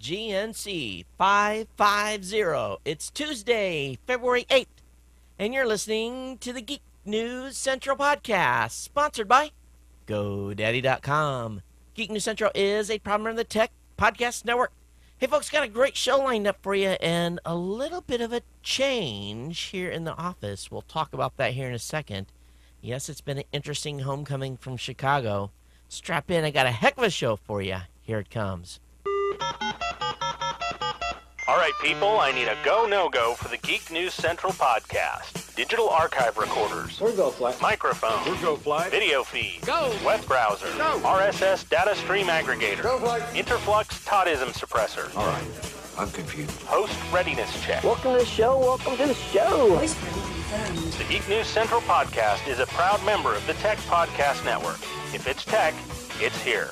GNC-550. It's Tuesday, February 8th, and you're listening to the Geek News Central podcast, sponsored by GoDaddy.com. Geek News Central is a prominent of the Tech Podcast Network. Hey, folks, got a great show lined up for you and a little bit of a change here in the office. We'll talk about that here in a second. Yes, it's been an interesting homecoming from Chicago. Strap in, I got a heck of a show for you. Here it comes. All right, people, I need a go, no-go for the Geek News Central podcast. Digital archive recorders. We're go fly. Microphone. We're go fly. Video feed. Go. Web browser. Go. RSS data stream aggregator. Go fly. Interflux Toddism suppressor. All right, I'm confused. Host readiness check. Welcome to the show. Welcome to the show. Voice ready confirmed. The Geek News Central podcast is a proud member of the Tech Podcast Network. If it's tech, it's here.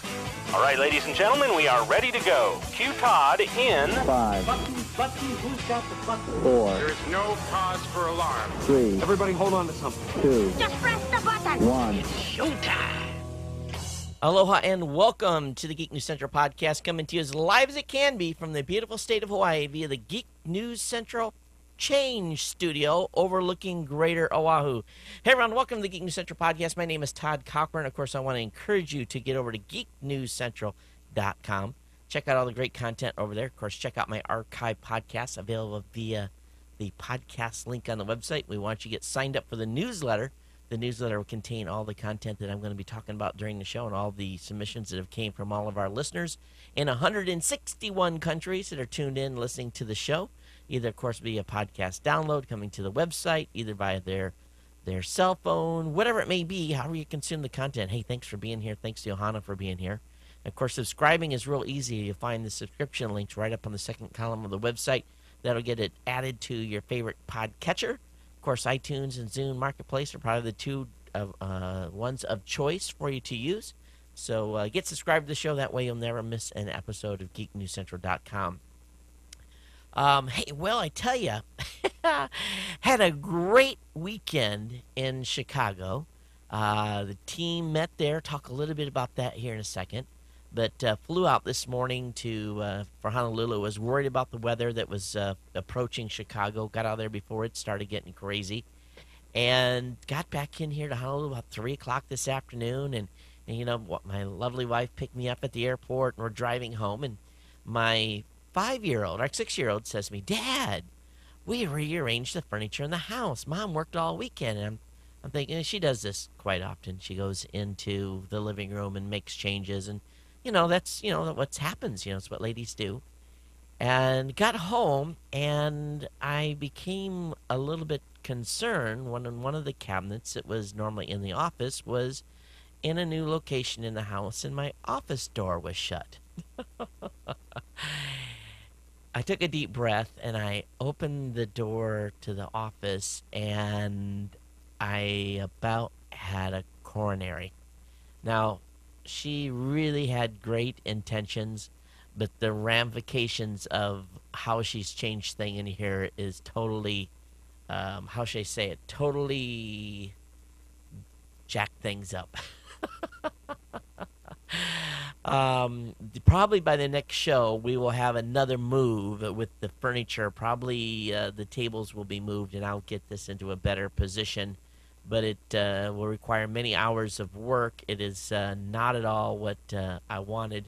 All right, ladies and gentlemen, we are ready to go. Cue Todd in 5, Button, who's got the button? 4, There is no cause for alarm. 3, Everybody hold on to something. 2, Just press the button. 1. Aloha and welcome to the Geek News Central podcast, coming to you as live as it can be from the beautiful state of Hawaii via the Geek News Central Change Studio overlooking Greater Oahu. Hey everyone, welcome to the Geek News Central podcast. My name is Todd Cochran. Of course, I want to encourage you to get over to geeknewscentral.com. Check out all the great content over there. Of course, check out my archive podcasts available via the podcast link on the website. We want you to get signed up for the newsletter. The newsletter will contain all the content that I'm going to be talking about during the show and all the submissions that have came from all of our listeners in 161 countries that are tuned in listening to the show. Either, of course, via podcast download coming to the website, either via their cell phone, whatever it may be, however you consume the content. Hey, thanks for being here. Thanks to Johanna for being here. Of course, subscribing is real easy. You'll find the subscription links right up on the second column of the website. That'll get it added to your favorite podcatcher. Of course, iTunes and Zune Marketplace are probably the two ones of choice for you to use. So get subscribed to the show. That way you'll never miss an episode of GeekNewsCentral.com. Hey, well, I tell you, had a great weekend in Chicago. The team met there. Talk a little bit about that here in a second. But flew out this morning for Honolulu. Was worried about the weather that was approaching Chicago. Got out there before it started getting crazy, and got back in here to Honolulu about 3 o'clock this afternoon. And you know what? My lovely wife picked me up at the airport, and we're driving home. And my 5-year-old, or 6-year-old, says to me, "Dad, we rearranged the furniture in the house. Mom worked all weekend." And I'm thinking, she does this quite often. She goes into the living room and makes changes, and that's what happens. It's what ladies do. And got home, and I became a little bit concerned when one of the cabinets that was normally in the office was in a new location in the house, and my office door was shut. I took a deep breath, and I opened the door to the office, and I about had a coronary. Now, she really had great intentions, but the ramifications of how she's changed things in here is totally, how should I say it, totally jacked things up. Probably by the next show, we will have another move with the furniture. Probably the tables will be moved, and I'll get this into a better position. But it will require many hours of work. It is not at all what I wanted.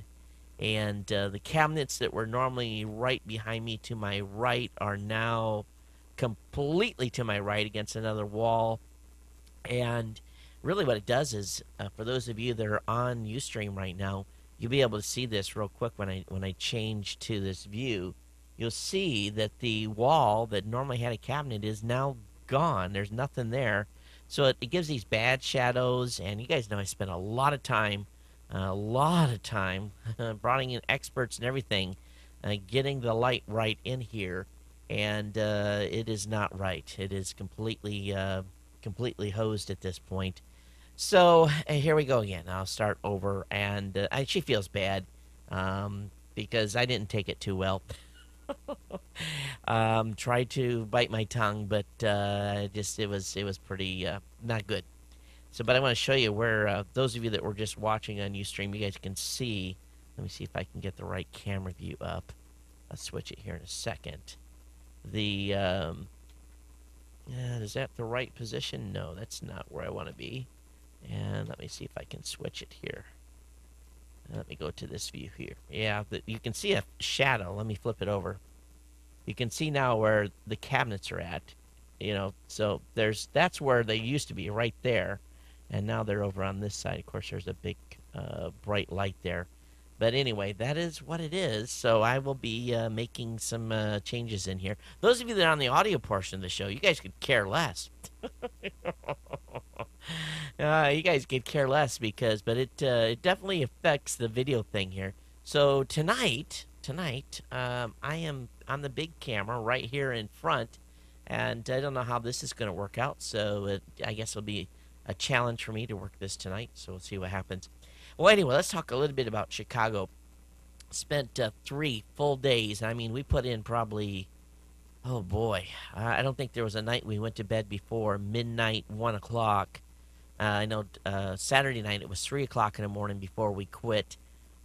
And the cabinets that were normally right behind me to my right are now completely to my right against another wall. And really what it does is, for those of you that are on Ustream right now, you'll be able to see this real quick when I change to this view. You'll see that the wall that normally had a cabinet is now gone. There's nothing there. So it gives these bad shadows, and you guys know I spent a lot of time bringing in experts and everything, getting the light right in here, and it is not right. It is completely hosed at this point. So here we go again. I'll start over, and she feels bad because I didn't take it too well. Tried to bite my tongue, but it was pretty not good. So, but I want to show you where those of you that were just watching on Ustream, you guys can see. Let me see if I can get the right camera view up. I'll switch it here in a second. The is that the right position? No, that's not where I want to be. And let me see if I can switch it here. Let me go to this view here. Yeah, you can see a shadow. Let me flip it over. You can see now where the cabinets are at. So that's where they used to be, right there. And now they're over on this side. Of course, there's a big bright light there. But anyway, that is what it is. So I will be making some changes in here. Those of you that are on the audio portion of the show, you guys could care less. You guys could care less but it definitely affects the video thing here. So tonight, I am on the big camera right here in front, and I don't know how this is going to work out. So I guess it'll be a challenge for me to work this tonight. So we'll see what happens. Well, anyway, let's talk a little bit about Chicago. Spent 3 full days. I mean, we put in probably, oh boy, I don't think there was a night we went to bed before midnight, 1 o'clock. I know Saturday night it was 3 o'clock in the morning before we quit.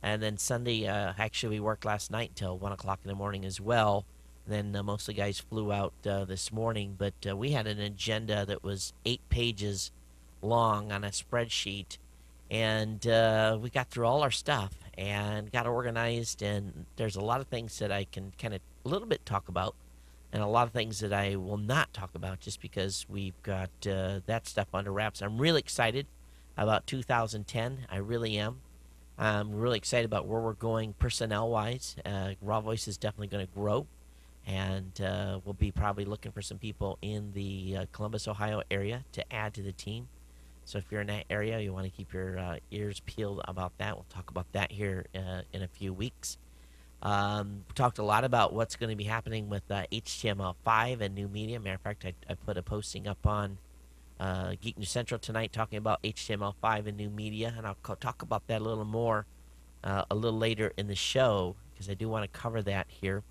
And then Sunday, actually, we worked last night until 1 o'clock in the morning as well. And then most of the guys flew out this morning. But we had an agenda that was 8 pages long on a spreadsheet. And we got through all our stuff and got organized. And there's a lot of things that I can kind of a little bit talk about, and a lot of things that I will not talk about just because we've got that stuff under wraps. I'm really excited about 2010. I really am. I'm really excited about where we're going personnel-wise. Raw Voice is definitely going to grow, and we'll be probably looking for some people in the Columbus, Ohio area to add to the team. So if you're in that area, you want to keep your ears peeled about that. We'll talk about that here in a few weeks. We talked a lot about what's going to be happening with HTML5 and new media. Matter of fact, I put a posting up on Geek News Central tonight talking about HTML5 and new media, and I'll talk about that a little more a little later in the show because I do want to cover that here.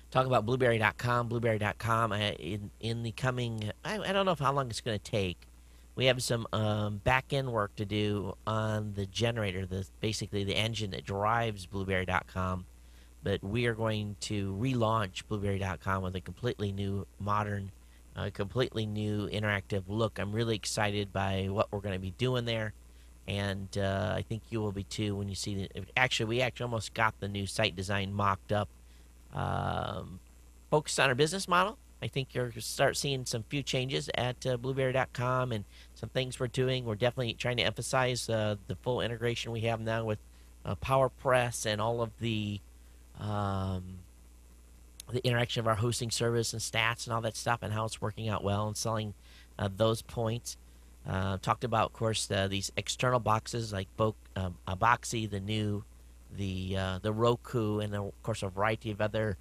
Talk about Blueberry.com. Blueberry.com in the coming, I don't know how long it's going to take. We have some back-end work to do on the generator, basically the engine that drives Blueberry.com. But we are going to relaunch Blueberry.com with a completely new, modern, completely new interactive look. I'm really excited by what we're going to be doing there, and I think you will be too when you see the. Actually, we almost got the new site design mocked up, focused on our business model. I think you're going to start seeing some few changes at Blueberry.com and some things we're doing. We're definitely trying to emphasize the full integration we have now with PowerPress and all of the interaction of our hosting service and stats and all that stuff and how it's working out well and selling those points. Talked about, of course, these external boxes like Boxy, the Roku, and of course a variety of other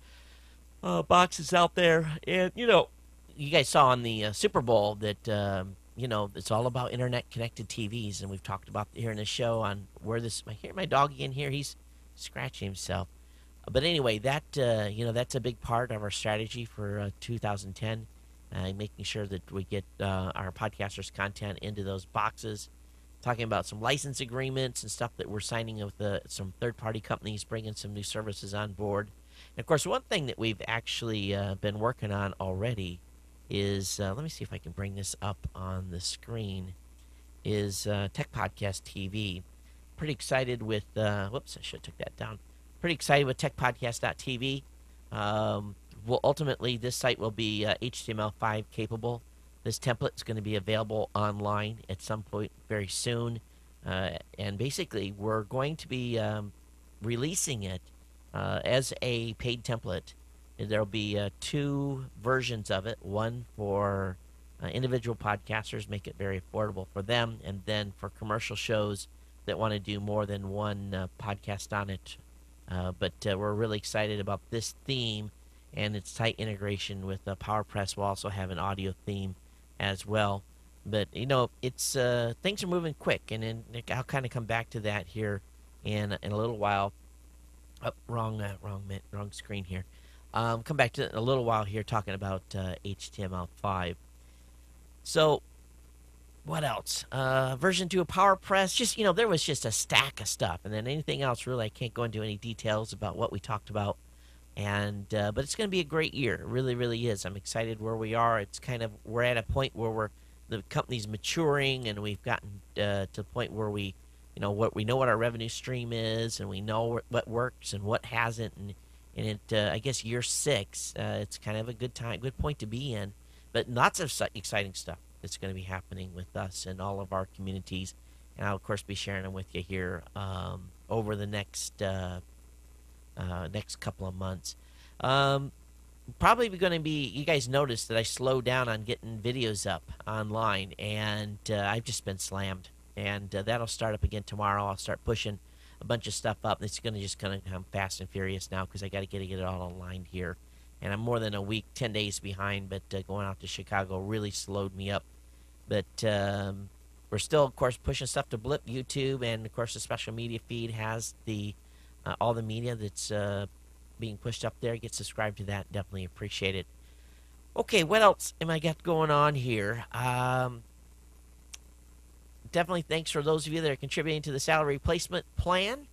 boxes out there. And you guys saw on the Super Bowl that it's all about internet connected TVs, and we've talked about here in the show on where this. I hear my doggy in here; he's scratching himself. But anyway, that's a big part of our strategy for 2010, making sure that we get our podcasters' content into those boxes. Talking about some license agreements and stuff that we're signing with some third-party companies, bringing some new services on board. And of course, one thing that we've actually been working on already is, let me see if I can bring this up on the screen, is Tech Podcast TV. Pretty excited with, whoops, I should have took that down. Pretty excited with techpodcast.tv. Ultimately, this site will be HTML5 capable. This template is going to be available online at some point very soon. And basically, we're going to be releasing it as a paid template. There will be 2 versions of it, one for individual podcasters, make it very affordable for them, and then for commercial shows that want to do more than one podcast on it. But we're really excited about this theme and its tight integration with PowerPress. We'll also have an audio theme as well. But, it's things are moving quick, and I'll kind of come back to that here in a little while. Oh, wrong screen here. Come back to it in a little while here talking about HTML5. So, what else? Version 2 of PowerPress. Just, there was just a stack of stuff. And then anything else, really, I can't go into any details about what we talked about And but it's going to be a great year. It really, really is. I'm excited where we are. It's kind of we're at a point where the company's maturing, and we've gotten to the point where we know what our revenue stream is, and we know what works and what hasn't, and it I guess year 6, it's kind of a good point to be in. But lots of exciting stuff that's going to be happening with us and all of our communities, and I'll of course be sharing them with you here over the next couple of months. Probably going to be, you guys noticed that I slowed down on getting videos up online, and I've just been slammed. And that'll start up again tomorrow. I'll start pushing a bunch of stuff up. It's going to come fast and furious now because I got to get it all aligned here. And I'm more than a week, 10 days behind, but going out to Chicago really slowed me up. But we're still, of course, pushing stuff to Blip, YouTube, and, of course, the special media feed has all the media that's being pushed up there. Get subscribed to that. Definitely appreciate it. Okay, what else am I got going on here? Definitely thanks for those of you that are contributing to the salary replacement plan.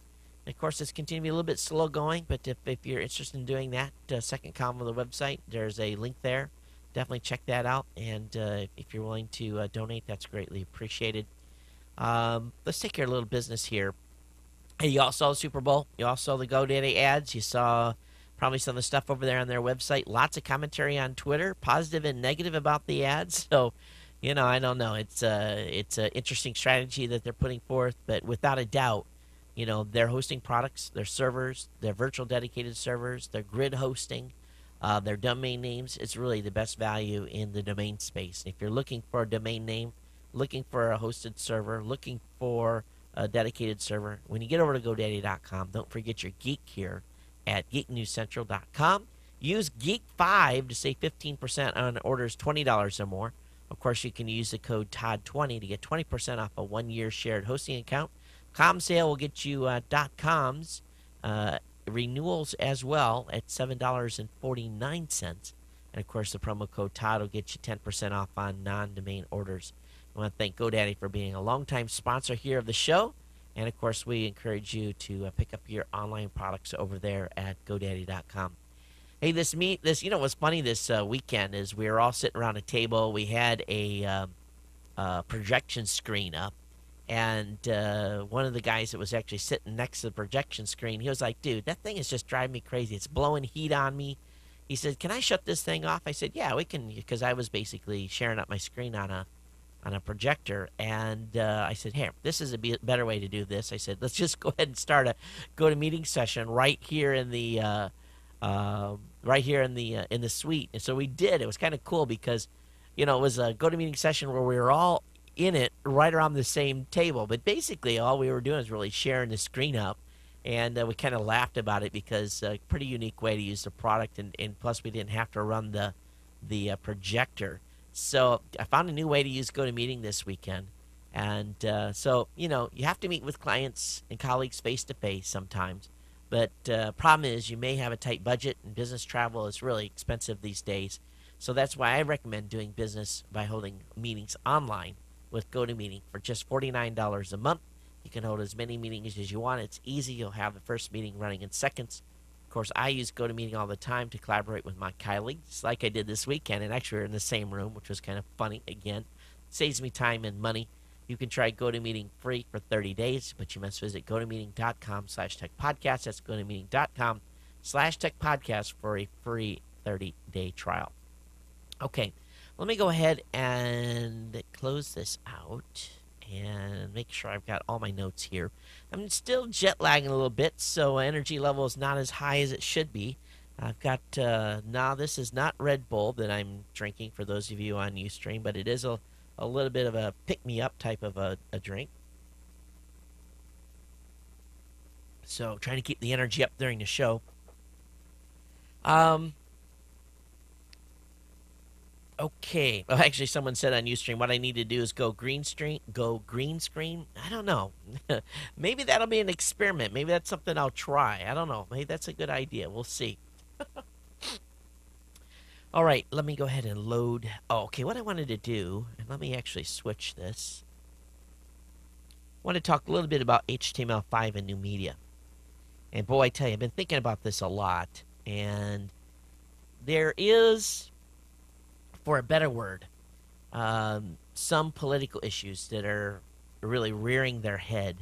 And of course, it's continuing to be a little bit slow going, but if you're interested in doing that, second column of the website, there's a link there. Definitely check that out. And if you're willing to donate, that's greatly appreciated. Let's take care of a little business here. Hey, you all saw the Super Bowl. You all saw the GoDaddy ads. You saw probably some of the stuff over there on their website. Lots of commentary on Twitter, positive and negative about the ads. So, I don't know. It's an interesting strategy that they're putting forth, but without a doubt, they're hosting products, their servers, their virtual dedicated servers, their grid hosting, their domain names. It's really the best value in the domain space. If you're looking for a domain name, looking for a hosted server, looking for a dedicated server, when you get over to GoDaddy.com, don't forget your Geek here at GeekNewsCentral.com. Use Geek5 to save 15% on orders $20 or more. Of course, you can use the code TOD20 to get 20% off a 1-year shared hosting account. ComSale will get you .coms renewals as well at $7.49. And, of course, the promo code TOD will get you 10% off on non-domain orders. I want to thank GoDaddy for being a longtime sponsor here of the show. And, of course, we encourage you to pick up your online products over there at GoDaddy.com. Hey, what's funny this weekend is we were all sitting around a table. We had a projection screen up. And one of the guys that was actually sitting next to the projection screen, he was like, dude, that thing is just driving me crazy. It's blowing heat on me. He said, can I shut this thing off? I said, yeah, we can, because I was basically sharing up my screen on a projector. And I said, here, this is a better way to do this. I said, let's just go ahead and start a GoToMeeting session right here in the in the suite. And so we did. It was kind of cool because, it was a GoToMeeting session where we were all in it right around the same table. But basically all we were doing is really sharing the screen up. And we kind of laughed about it because a pretty unique way to use the product. And plus we didn't have to run the projector. So I found a new way to use GoToMeeting this weekend. And so, you have to meet with clients and colleagues face-to-face sometimes. But problem is you may have a tight budget, and business travel is really expensive these days. So that's why I recommend doing business by holding meetings online with GoToMeeting for just $49 a month. You can hold as many meetings as you want. It's easy. You'll have the first meeting running in seconds. Of course, I use GoToMeeting all the time to collaborate with my colleagues, like I did this weekend. And actually, we're in the same room, which was kind of funny. Again, saves me time and money. You can try GoToMeeting free for 30 days, but you must visit GoToMeeting.com/techpodcast. That's GoToMeeting.com/techpodcast for a free 30-day trial. Okay, let me go ahead and close this out and make sure I've got all my notes here. I'm still jet lagging a little bit, so energy level is not as high as it should be. I've got, now this is not Red Bull that I'm drinking for those of you on Ustream, but it is a little bit of a pick-me-up type of a drink. So trying to keep the energy up during the show. Okay. Well, actually, someone said on Ustream what I need to do is go green screen. I don't know. Maybe that'll be an experiment. Maybe that's something I'll try. I don't know. Maybe that's a good idea. We'll see. All right. Let me go ahead and load. Oh, okay. What I wanted to do, and let me actually switch this. I want to talk a little bit about HTML5 and new media. And boy, I tell you, I've been thinking about this a lot. And there is, for a better word, some political issues that are really rearing their head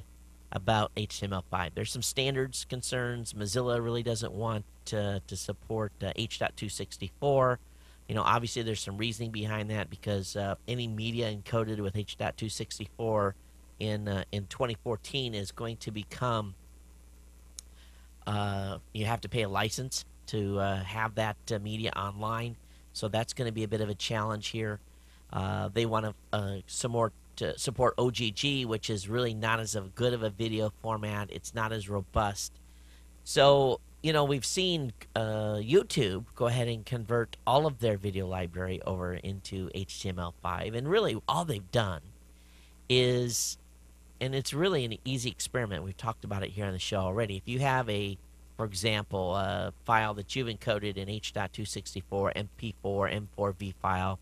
about HTML5. There's some standards concerns. Mozilla really doesn't want to support H.264. Obviously there's some reasoning behind that because any media encoded with H.264 in 2014 is going to become you have to pay a license to have that media online. So that's going to be a bit of a challenge here. They want some more to support OGG, which is really not as good of a video format. It's not as robust. So, we've seen YouTube go ahead and convert all of their video library over into HTML5. And really, all they've done is, and it's really an easy experiment. We've talked about it here on the show already. If you have for example, a file that you've encoded in H.264, MP4, M4V file,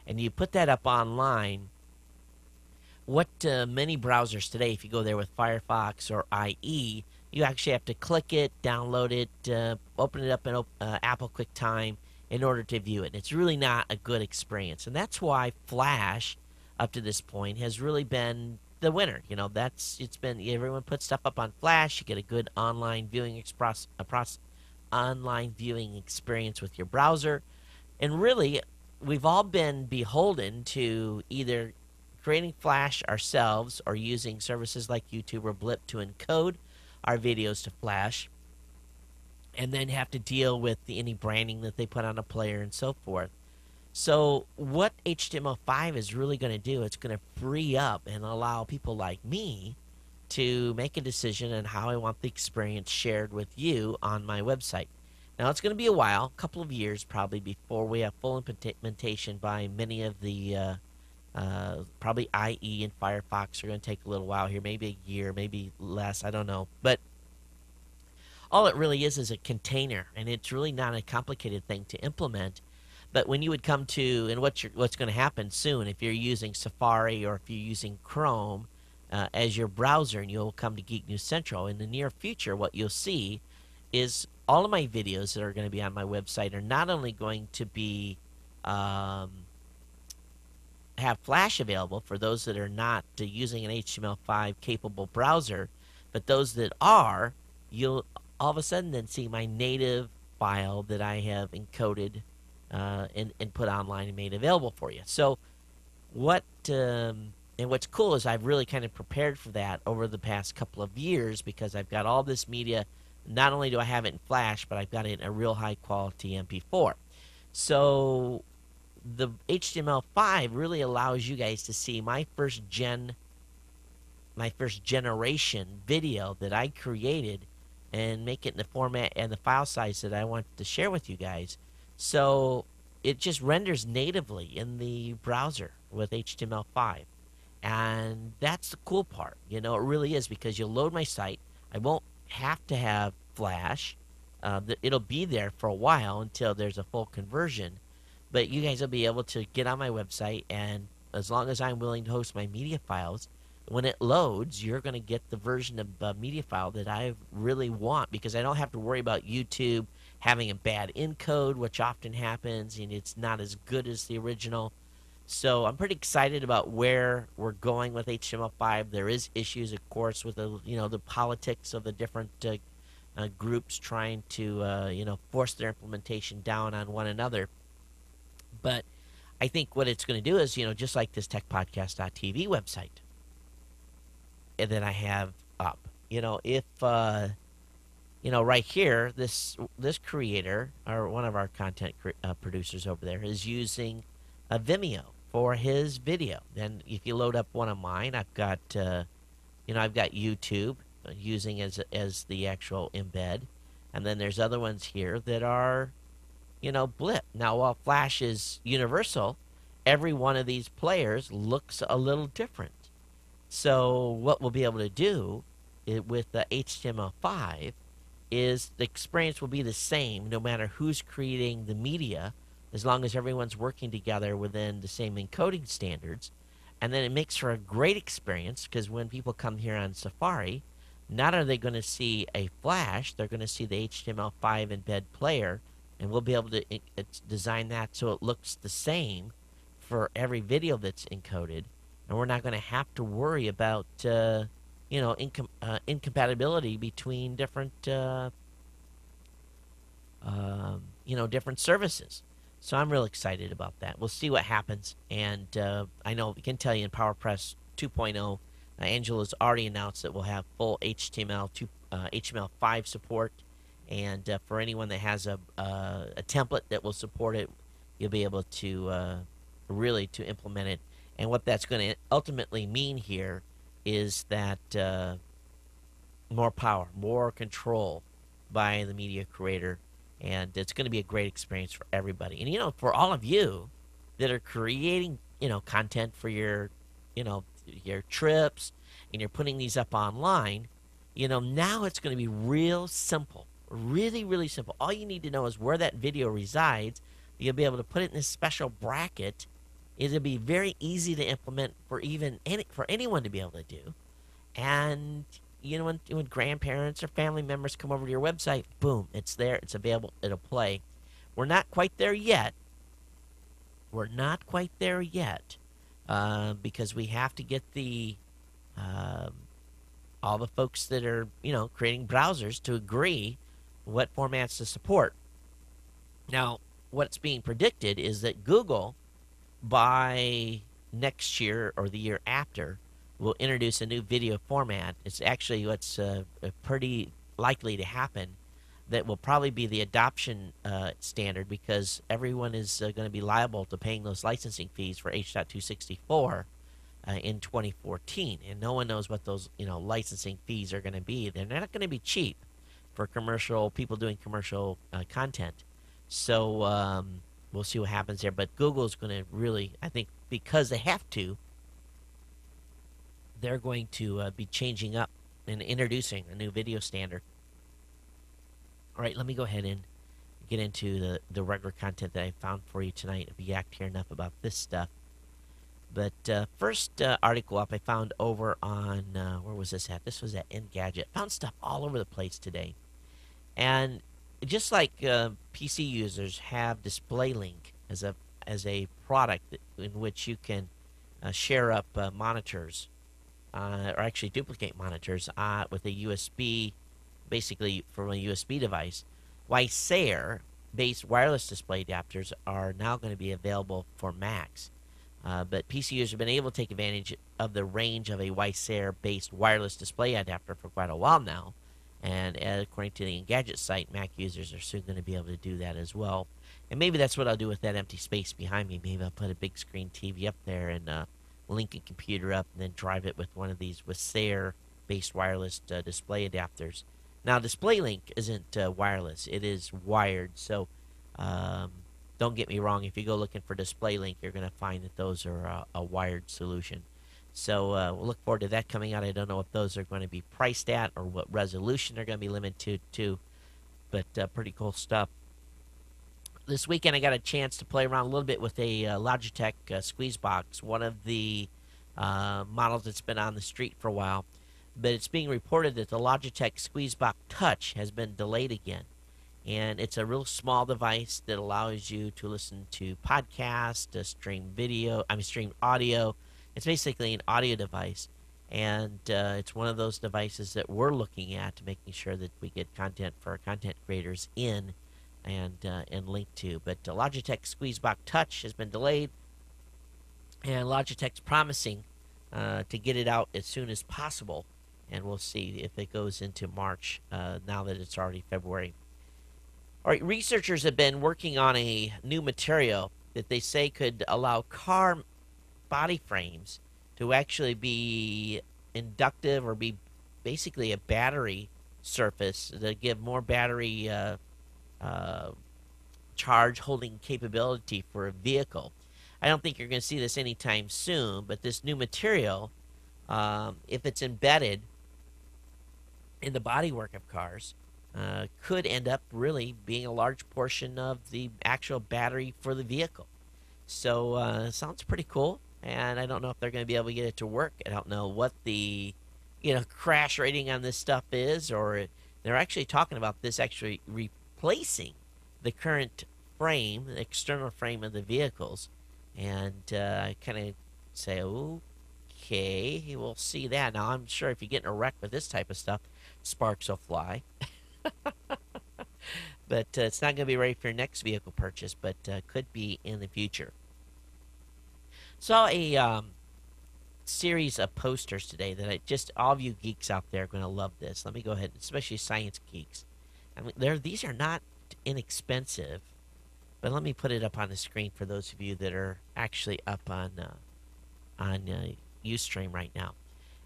and you put that up online, what many browsers today, if you go there with Firefox or IE, you actually have to click it, download it, open it up in Apple QuickTime in order to view it. It's really not a good experience. And that's why Flash, up to this point, has really been the winner. It's been, everyone puts stuff up on Flash. You get a good online viewing online viewing experience with your browser. And really, we've all been beholden to either creating Flash ourselves or using services like YouTube or Blip to encode our videos to Flash, and then have to deal with any branding that they put on a player and so forth. So what HTML5 is really going to do, it's going to free up and allow people like me to make a decision on how I want the experience shared with you on my website. Now, it's going to be a while, a couple of years probably, before we have full implementation by many of the probably IE and Firefox are going to take a little while here, maybe a year, maybe less, I don't know. But all it really is a container, and it's really not a complicated thing to implement. But when you would come to, and what's going to happen soon, if you're using Safari or if you're using Chrome as your browser, and you'll come to Geek News Central, in the near future, what you'll see is all of my videos that are going to be on my website are not only going to be have Flash available for those that are not using an HTML5 capable browser, but those that are, you'll all of a sudden then see my native file that I have encoded and put online and made available for you. So and what's cool is I've really kind of prepared for that over the past couple of years, because I've got all this media. Not only do I have it in Flash, but I've got it in a real high quality MP4. So the HTML5 really allows you guys to see my first generation video that I created and make it in the format and the file size that I want to share with you guys. So it just renders natively in the browser with HTML5. And that's the cool part. It really is, because you'll load my site. I won't have to have Flash. It'll be there for a while until there's a full conversion. But you guys will be able to get on my website, and as long as I'm willing to host my media files, when it loads, you're going to get the version of media file that I really want, because I don't have to worry about YouTube having a bad encode, which often happens, and it's not as good as the original. So I'm pretty excited about where we're going with HTML5. There is issues, of course, with the politics of the different groups trying to force their implementation down on one another. But I think what it's going to do is, just like this techpodcast.tv website that I have up, if right here, this creator, or one of our content producers over there, is using a Vimeo for his video. Then if you load up one of mine, I've got YouTube using as the actual embed, and then there's other ones here that are Blip. Now, while Flash is universal, every one of these players looks a little different. So what we'll be able to do with the HTML5 is the experience will be the same no matter who's creating the media, as long as everyone's working together within the same encoding standards. And then it makes for a great experience, because when people come here on Safari, not are they going to see a flash, they're going to see the HTML5 embed player, and we'll be able to design that so it looks the same for every video that's encoded, and we're not going to have to worry about incompatibility between different different services. So I'm real excited about that. We'll see what happens, and I know we can tell you in PowerPress 2.0, Angela's already announced that we'll have full HTML5 support, and for anyone that has a template that will support it, you'll be able to really to implement it. And what that's going to ultimately mean here is that more power, more control by the media creator, and it's going to be a great experience for everybody. And for all of you that are creating content for your trips, and you're putting these up online, now it's going to be real simple, really, really simple. All you need to know is where that video resides. You'll be able to put it in this special bracket. It'll be very easy to implement for anyone to be able to do. And when grandparents or family members come over to your website, boom, it's there, it's available, it'll play. We're not quite there yet. Because we have to get all the folks that are creating browsers to agree what formats to support. Now, what's being predicted is that Google, by next year or the year after, will introduce a new video format. It's actually what's pretty likely to happen. That will probably be the adoption standard, because everyone is going to be liable to paying those licensing fees for H.264 in 2014, and no one knows what those licensing fees are going to be. They're not going to be cheap for people doing commercial content. So we'll see what happens there. But Google's going to really, I think, because they have to, they're going to be changing up and introducing a new video standard. All right, let me go ahead and get into the regular content that I found for you tonight. I've yacked here enough about this stuff. But first article up I found over on, where was this at? This was at Engadget. Found stuff all over the place today. And just like PC users have DisplayLink as a product in which you can share up monitors, or actually duplicate monitors with a USB, basically from a USB device. Wysair-based wireless display adapters are now going to be available for Macs. But PC users have been able to take advantage of the range of a Wysair-based wireless display adapter for quite a while now. And according to the Engadget site, Mac users are soon going to be able to do that as well. And maybe that's what I'll do with that empty space behind me. Maybe I'll put a big screen TV up there and link a computer up and then drive it with one of these Wysair-based wireless display adapters. Now, DisplayLink isn't wireless. It is wired. So don't get me wrong. If you go looking for DisplayLink, you're going to find that those are a wired solution. So we'll look forward to that coming out. I don't know if those are going to be priced at or what resolution they're going to be limited to, but pretty cool stuff. This weekend I got a chance to play around a little bit with a Logitech Squeezebox, one of the models that's been on the street for a while. But it's being reported that the Logitech Squeezebox Touch has been delayed again. And it's a real small device that allows you to listen to podcasts, to stream audio. It's basically an audio device, and it's one of those devices that we're looking at, making sure that we get content for our content creators in and linked to. But Logitech Squeezebox Touch has been delayed, and Logitech's promising to get it out as soon as possible, and we'll see if it goes into March now that it's already February. All right, researchers have been working on a new material that they say could allow car body frames to actually be inductive or be basically a battery surface to give more battery charge holding capability for a vehicle. I don't think you're going to see this anytime soon, but this new material, if it's embedded in the bodywork of cars, could end up really being a large portion of the actual battery for the vehicle. So sounds pretty cool. And I don't know if they're going to be able to get it to work. I don't know what the crash rating on this stuff is, or they're actually talking about this actually replacing the current frame, the external frame of the vehicles. And I kind of say, okay, we'll see that. Now, I'm sure if you get in a wreck with this type of stuff, sparks will fly. But it's not going to be ready for your next vehicle purchase, but could be in the future. Saw a series of posters today that all of you geeks out there are going to love this. Let me go ahead, especially science geeks. I mean, these are not inexpensive, but let me put it up on the screen for those of you that are actually up on Ustream right now.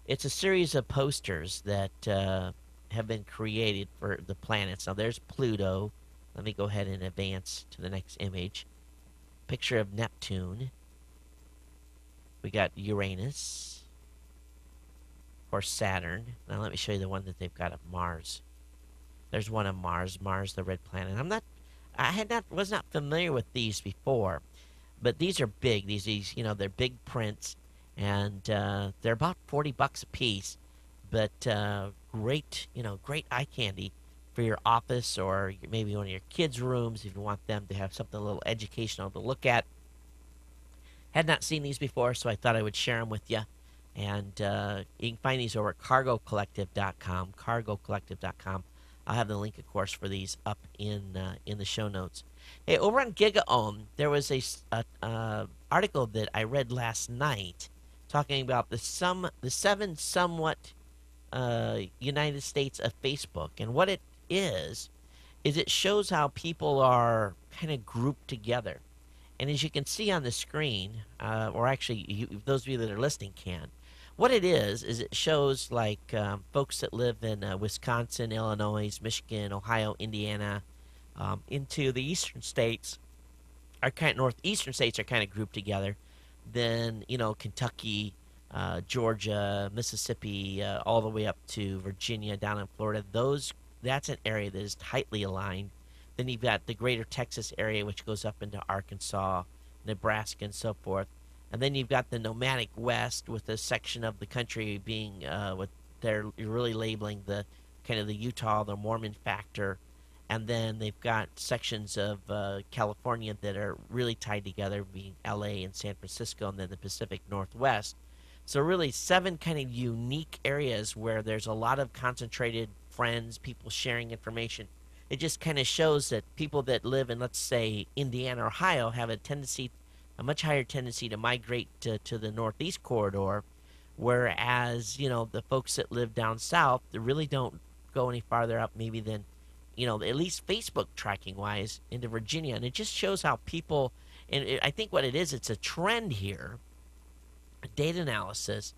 It's a series of posters that have been created for the planets. Now, there's Pluto. Let me go ahead and advance to the next image. Picture of Neptune. We got Uranus. Of course, Saturn. Now, let me show you the one that they've got of Mars. There's one of Mars. Mars, the red planet. Was not familiar with these before, but these are big. These they're big prints, and they're about $40 a piece. But great eye candy for your office or maybe one of your kids' rooms if you want them to have something a little educational to look at. Had not seen these before, so I thought I would share them with you. And you can find these over at cargocollective.com. Cargocollective.com. I'll have the link, of course, for these up in the show notes. Hey, over on GigaOM, there was a article that I read last night talking about the 7 somewhat United States of Facebook. And what it is it shows how people are kind of grouped together. And as you can see on the screen, or actually those of you that are listening can, what it is it shows like folks that live in Wisconsin, Illinois, Michigan, Ohio, Indiana, into the eastern states, northeastern states are kind of grouped together. Then, Kentucky, Georgia, Mississippi, all the way up to Virginia, down in Florida. That's an area that is tightly aligned. Then you've got the greater Texas area, which goes up into Arkansas, Nebraska, and so forth. And then you've got the nomadic West with a section of the country being what they're really labeling the kind of the Utah, the Mormon factor. And then they've got sections of California that are really tied together, being LA and San Francisco, and then the Pacific Northwest. So really 7 kind of unique areas where there's a lot of concentrated friends, people sharing information. It just kind of shows that people that live in, let's say, Indiana or Ohio have a much higher tendency to migrate to the Northeast corridor, whereas, the folks that live down south, they really don't go any farther up maybe than, at least Facebook tracking-wise, into Virginia. And it just shows how people, I think what it is, it's a trend here, a data analysis,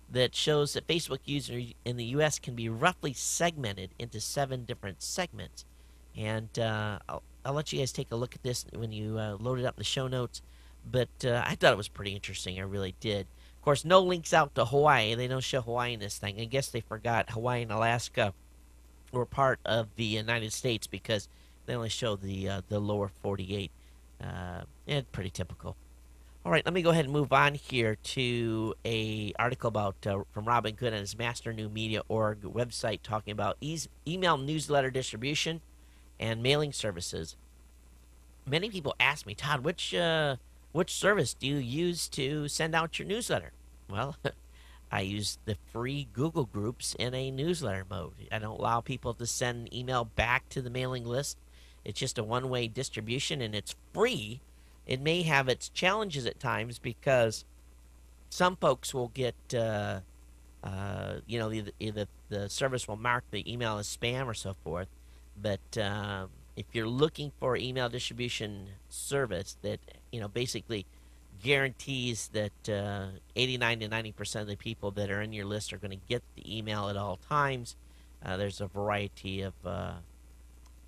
that shows that Facebook users in the U.S. can be roughly segmented into 7 different segments. And I'll let you guys take a look at this when you load it up in the show notes. But I thought it was pretty interesting. I really did. Of course, no links out to Hawaii. They don't show Hawaii in this thing. I guess they forgot Hawaii and Alaska were part of the United States because they only show the lower 48. Pretty typical. All right, let me go ahead and move on here to a article about from Robin Good on his MasterNewMedia.org website talking about email newsletter distribution and mailing services. Many people ask me, Todd, which service do you use to send out your newsletter? Well, I use the free Google Groups in a newsletter mode. I don't allow people to send an email back to the mailing list. It's just a one-way distribution, and it's free. It may have its challenges at times because some folks will get, either the service will mark the email as spam or so forth. But if you're looking for email distribution service that, basically guarantees that 89 to 90% of the people that are in your list are going to get the email at all times, there's a variety of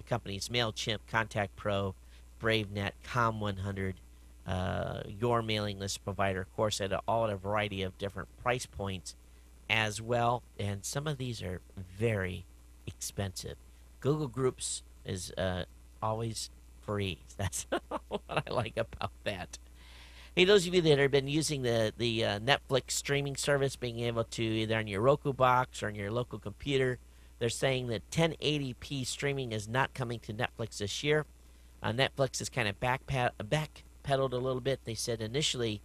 companies: MailChimp, Contact Pro, BraveNet, Com100, your mailing list provider, of course, at a variety of different price points as well. And some of these are very expensive. Google Groups is always free. That's what I like about that. Hey, those of you that have been using the Netflix streaming service, being able to either on your Roku box or on your local computer, they're saying that 1080p streaming is not coming to Netflix this year. Netflix has kind of backpedaled a little bit. They said initially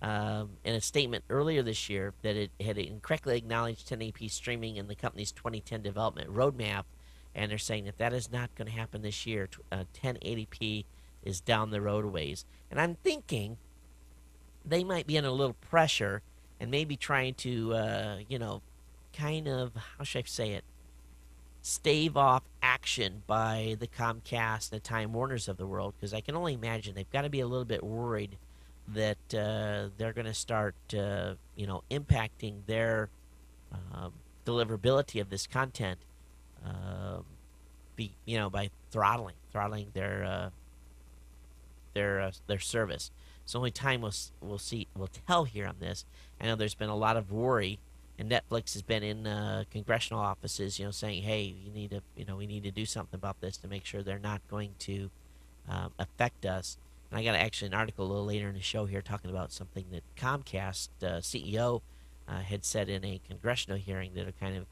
in a statement earlier this year that it had incorrectly acknowledged 1080p streaming in the company's 2010 development roadmap, and they're saying that that is not going to happen this year. 1080p is down the road a ways. And I'm thinking they might be under a little pressure and maybe trying to, kind of, how should I say it, stave off action by the Comcast and the Time Warners of the world, because I can only imagine they've got to be a little bit worried that they're going to start, impacting their deliverability of this content, by throttling their service. So only time will tell here on this. I know there's been a lot of worry, and Netflix has been in congressional offices, saying, "Hey, we need to do something about this to make sure they're not going to affect us." And I got actually an article a little later in the show here talking about something that Comcast CEO had said in a congressional hearing that are kind of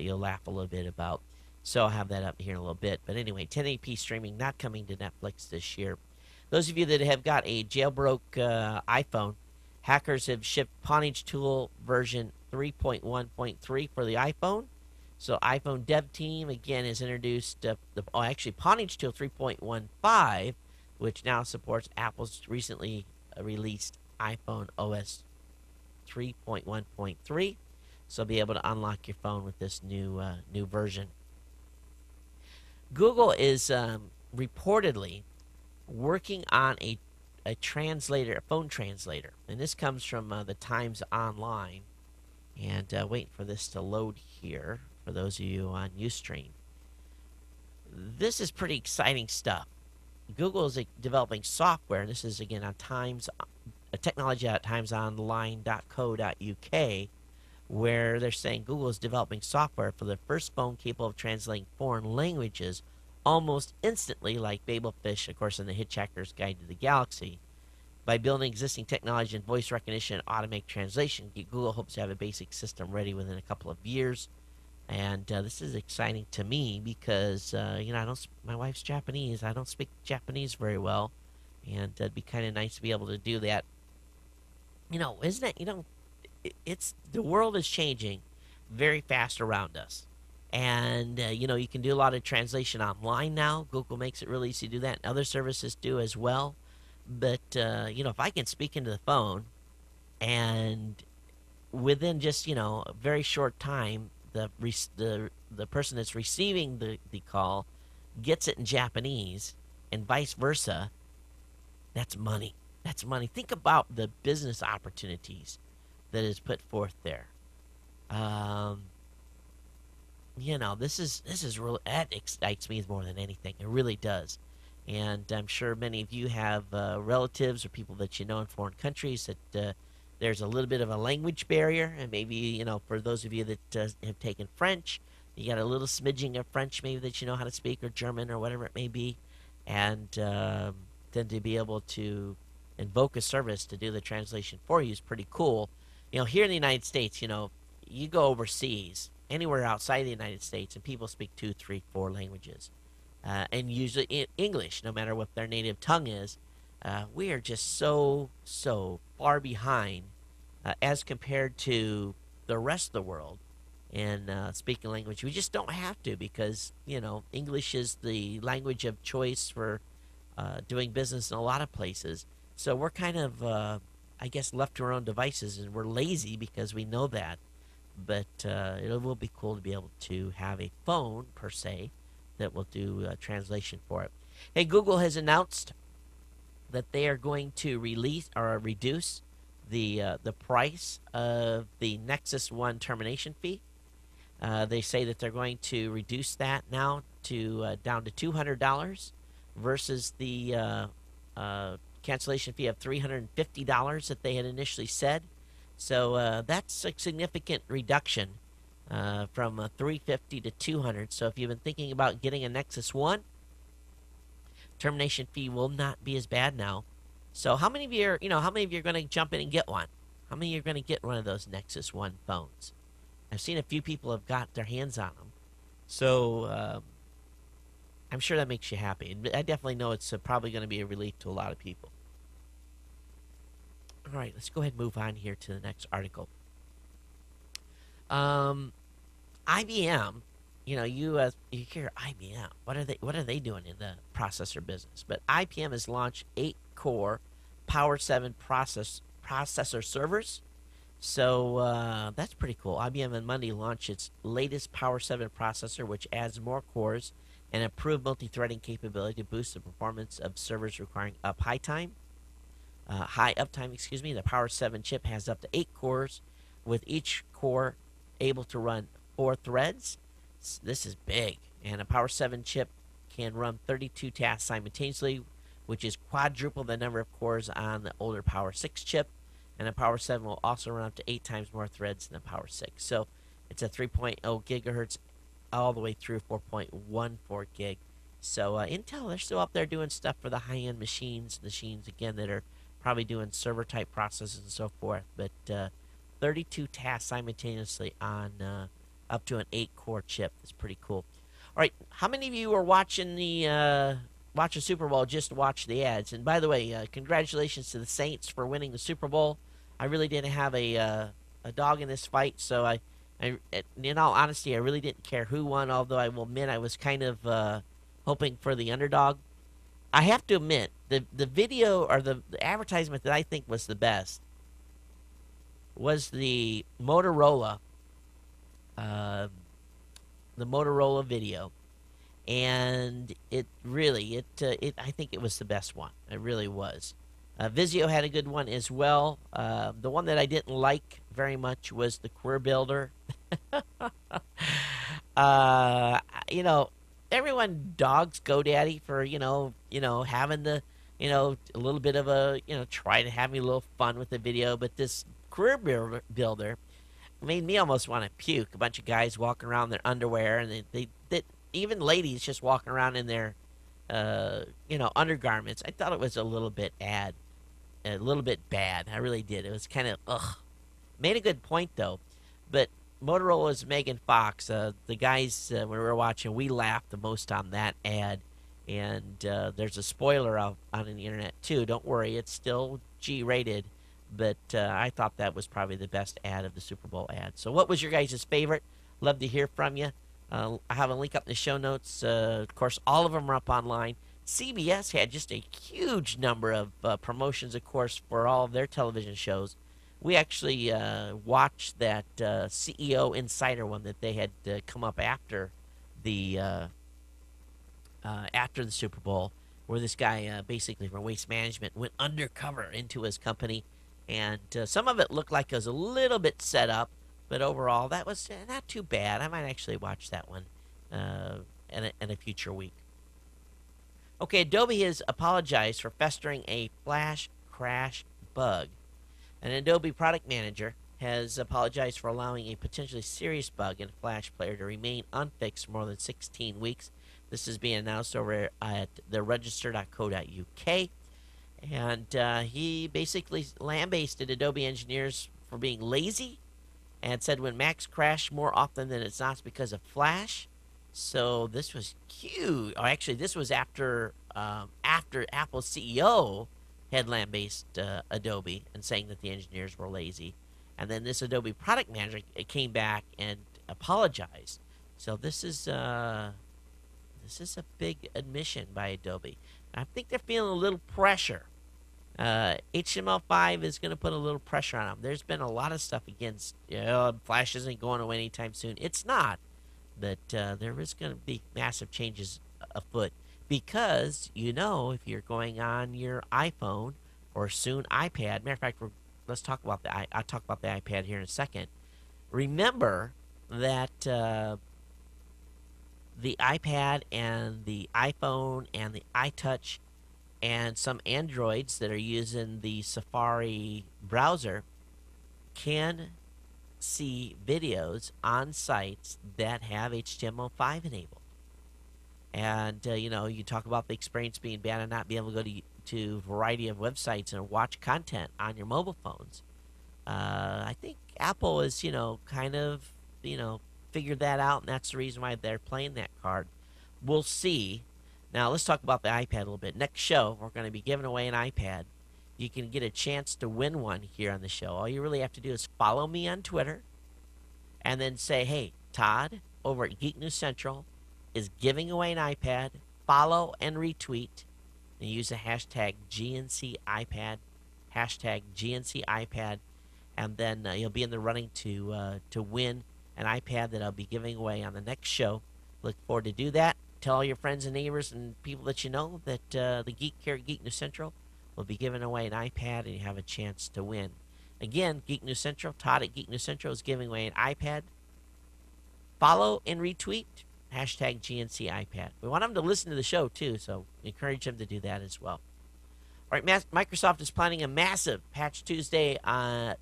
you'll laugh a little bit about. So I'll have that up here in a little bit. But anyway, 1080p streaming not coming to Netflix this year. Those of you that have got a jailbroke iPhone, hackers have shipped Pawnage Tool version 3.1.3 for the iPhone. So iPhone dev team, again, has introduced Pawnage Tool 3.15, which now supports Apple's recently released iPhone OS 3.1.3. So be able to unlock your phone with this new version. Google is reportedly working on a phone translator, and this comes from the Times Online. And waiting for this to load here for those of you on Ustream. This is pretty exciting stuff. Google is developing software, and this is again on technology at timesonline.co.uk, where they're saying Google is developing software for the first phone capable of translating foreign languages almost instantly, like Babelfish, of course, in the Hitchhiker's Guide to the Galaxy. By building existing technology in voice recognition and automatic translation, Google hopes to have a basic system ready within a couple of years. And this is exciting to me because, my wife's Japanese. I don't speak Japanese very well. And it'd be kind of nice to be able to do that. Isn't it? It's the world is changing very fast around us. And, you can do a lot of translation online now. Google makes it really easy to do that. And other services do as well. But, if I can speak into the phone and within just, a very short time, the person that's receiving the call gets it in Japanese and vice versa, that's money. That's money. Think about the business opportunities that is put forth there. This is really, that excites me more than anything. It really does. And I'm sure many of you have relatives or people that you know in foreign countries that there's a little bit of a language barrier. And maybe, for those of you that have taken French, you got a little smidging of French maybe that you know how to speak, or German or whatever it may be. And then to be able to invoke a service to do the translation for you is pretty cool. Here in the United States, you go overseas, anywhere outside the United States, and people speak 2, 3, 4 languages. And usually English, no matter what their native tongue is. We are just so far behind as compared to the rest of the world in speaking language. We just don't have to, because English is the language of choice for doing business in a lot of places. So we're kind of left to our own devices, and we're lazy because we know that. But it will be cool to be able to have a phone per se that will do translation for it. Hey, Google has announced that they are going to release or reduce the price of the Nexus One termination fee. They say that they're going to reduce that now to down to $200 versus the cancellation fee of $350 that they had initially said. So that's a significant reduction from $350 to $200. So if you've been thinking about getting a Nexus One, termination fee will not be as bad now. So how many of you are, how many of you are going to jump in and get one? How many of you are going to get one of those Nexus 1 phones? I've seen a few people have got their hands on them. So I'm sure that makes you happy. I definitely know it's probably going to be a relief to a lot of people. All right, let's go ahead and move on here to the next article. IBM, you hear IBM. What are they doing in the processor business? But IBM has launched 8-core Power 7 processor servers. So that's pretty cool. IBM on Monday launched its latest Power 7 processor, which adds more cores and improved multi-threading capability to boost the performance of servers requiring high uptime. The Power 7 chip has up to 8 cores, with each core able to run 4 threads. This is big, and a Power 7 chip can run 32 tasks simultaneously, which is quadruple the number of cores on the older Power 6 chip. And a Power 7 will also run up to 8 times more threads than a Power 6. So it's a 3.0 gigahertz all the way through 4.14 gig. So Intel, they're still up there doing stuff for the high-end machines, again, that are probably doing server-type processes and so forth. But 32 tasks simultaneously on up to an 8-core chip. That's pretty cool. All right, how many of you are watching the Super Bowl? Just watch the ads. And by the way, congratulations to the Saints for winning the Super Bowl. I really didn't have a dog in this fight, so I, in all honesty, I really didn't care who won. Although I will admit I was kind of hoping for the underdog. I have to admit the video or the advertisement that I think was the best was the Motorola video. And it really, I think it was the best one. It really was. Vizio had a good one as well. The one that I didn't like very much was the Career Builder. Everyone dogs GoDaddy for having the a little bit of a try to have me a little fun with the video, but this Career Builder made me almost want to puke. A bunch of guys walking around in their underwear, and they even ladies just walking around in their undergarments. I thought it was a little bit bad. I really did. It was kind of ugh. Made a good point though, but Motorola's Megan Fox. The guys when we were watching, we laughed the most on that ad, and there's a spoiler out on the internet too. Don't worry, it's still G-rated. But I thought that was probably the best ad of the Super Bowl ad. So what was your guys' favorite? Love to hear from you. I have a link up in the show notes. Of course, all of them are up online. CBS had just a huge number of promotions, of course, for all of their television shows. We actually watched that CEO Insider one that they had come up after the Super Bowl, where this guy basically from Waste Management went undercover into his company. And some of it looked like it was a little bit set up, but overall that was not too bad. I might actually watch that one in a future week. Okay, Adobe has apologized for festering a flash crash bug. An Adobe product manager has apologized for allowing a potentially serious bug in a Flash player to remain unfixed for more than 16 weeks. This is being announced over at theregister.co.uk. And he basically lambasted Adobe engineers for being lazy and said when Macs crash more often than it's not, it's because of Flash. So this was huge. Or actually, this was after Apple's CEO had lambasted Adobe and saying that the engineers were lazy. And then this Adobe product manager came back and apologized. So this is a big admission by Adobe. I think they're feeling a little pressure. HTML5 is going to put a little pressure on them. There's been a lot of stuff against, Flash isn't going away anytime soon. It's not. But there is going to be massive changes afoot. Because, if you're going on your iPhone or soon iPad, matter of fact, let's talk about I'll talk about the iPad here in a second. Remember that the iPad and the iPhone and the iTouch and some Androids that are using the Safari browser can see videos on sites that have HTML5 enabled. And you talk about the experience being bad and not being able to go to a variety of websites and watch content on your mobile phones. I think Apple is, kind of, figured that out, and that's the reason why they're playing that card. We'll see. Now, let's talk about the iPad a little bit. Next show, we're going to be giving away an iPad. You can get a chance to win one here on the show. All you really have to do is follow me on Twitter and then say, hey, Todd over at Geek News Central is giving away an iPad. Follow and retweet and use the hashtag GNCiPad, hashtag GNCiPad, and then you'll be in the running to win an iPad that I'll be giving away on the next show. Look forward to do that. Tell all your friends and neighbors and people that you know that the Geek here at Geek News Central will be giving away an iPad, and you have a chance to win. Again, Geek News Central, Todd at Geek News Central is giving away an iPad. Follow and retweet, hashtag GNC iPad. We want them to listen to the show, too, so encourage them to do that as well. All right, Microsoft is planning a massive Patch Tuesday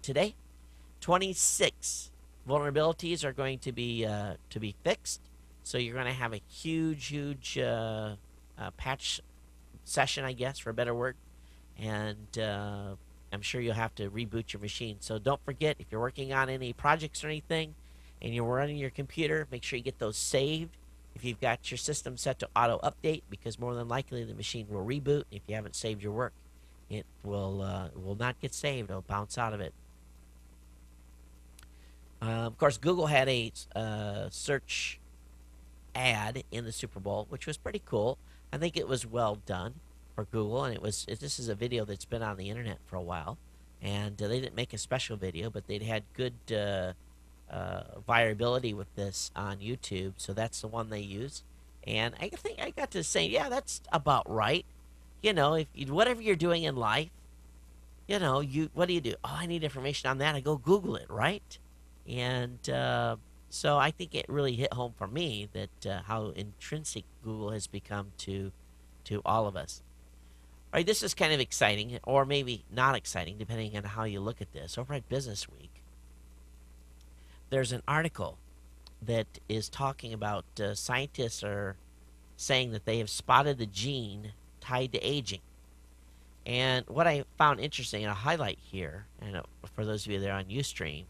today. 26 vulnerabilities are going to be fixed, so you're going to have a huge patch session, I guess, for a better word, and I'm sure you'll have to reboot your machine. So don't forget, if you're working on any projects or anything, and you're running your computer, make sure you get those saved. If you've got your system set to auto update, because more than likely the machine will reboot. If you haven't saved your work, it will not get saved. It'll bounce out of it. Of course, Google had a search ad in the Super Bowl, which was pretty cool. I think it was well done for Google, and this is a video that's been on the internet for a while, and they didn't make a special video, but they'd had good viability with this on YouTube, so that's the one they used. And I think I got to say, yeah, that's about right. If whatever you're doing in life, what do you do? Oh, I need information on that. I go Google it, right? And so I think it really hit home for me that how intrinsic Google has become to all of us. All right, this is kind of exciting, or maybe not exciting, depending on how you look at this. Over at Business Week, there's an article that is talking about scientists are saying that they have spotted the gene tied to aging. And what I found interesting, and I'll highlight here, and for those of you that are on Ustream,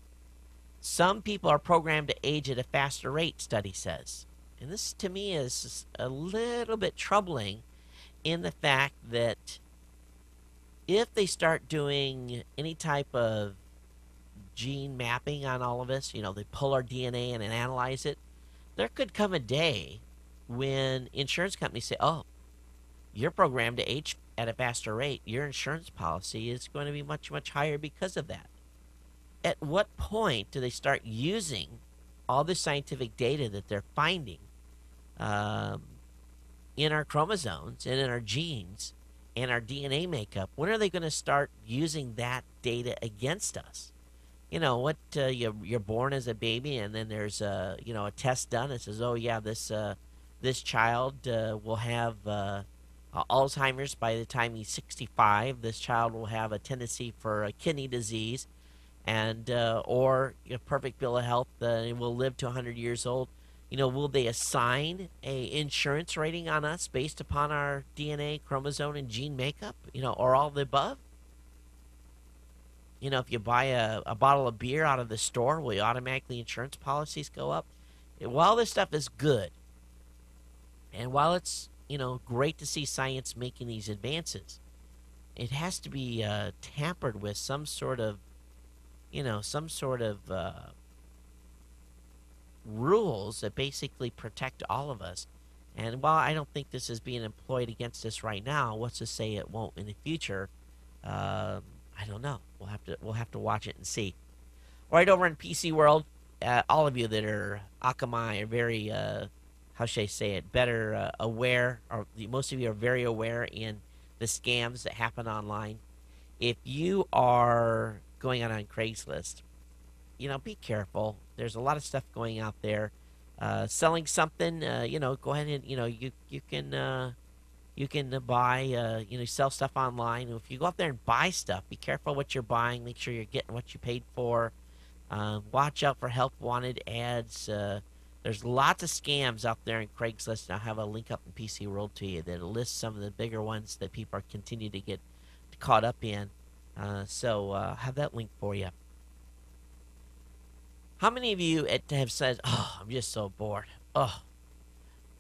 some people are programmed to age at a faster rate, study says. And this, to me, is a little bit troubling in the fact that if they start doing any type of gene mapping on all of us, they pull our DNA and analyze it, there could come a day when insurance companies say, oh, you're programmed to age at a faster rate. Your insurance policy is going to be much, much higher because of that. At what point do they start using all the scientific data that they're finding in our chromosomes and in our genes and our DNA makeup? When are they going to start using that data against us? You're born as a baby, and then there's a test done that says, oh yeah, this child will have Alzheimer's by the time he's 65. This child will have a tendency for a kidney disease, and or a perfect bill of health, will live to 100 years old. Will they assign a insurance rating on us based upon our DNA, chromosome, and gene makeup? Or all of the above? If you buy a bottle of beer out of the store, will automatically insurance policies go up? While this stuff is good, and while it's great to see science making these advances, it has to be tampered with some sort of rules that basically protect all of us. And while I don't think this is being employed against us right now, what's to say it won't in the future? I don't know. We'll have to watch it and see. All right, over in PC World, all of you that are Akamai are very how should I say it, better aware, or most of you are very aware in the scams that happen online. If you are going on Craigslist, be careful. There's a lot of stuff going out there. Selling something, go ahead and, you can buy, sell stuff online. If you go out there and buy stuff, be careful what you're buying. Make sure you're getting what you paid for. Watch out for help wanted ads. There's lots of scams out there in Craigslist, and I'll have a link up in PC World to you that lists some of the bigger ones that people are continue to get caught up in. So have that link for you. How many of you have said, "Oh, I'm just so bored"? Oh,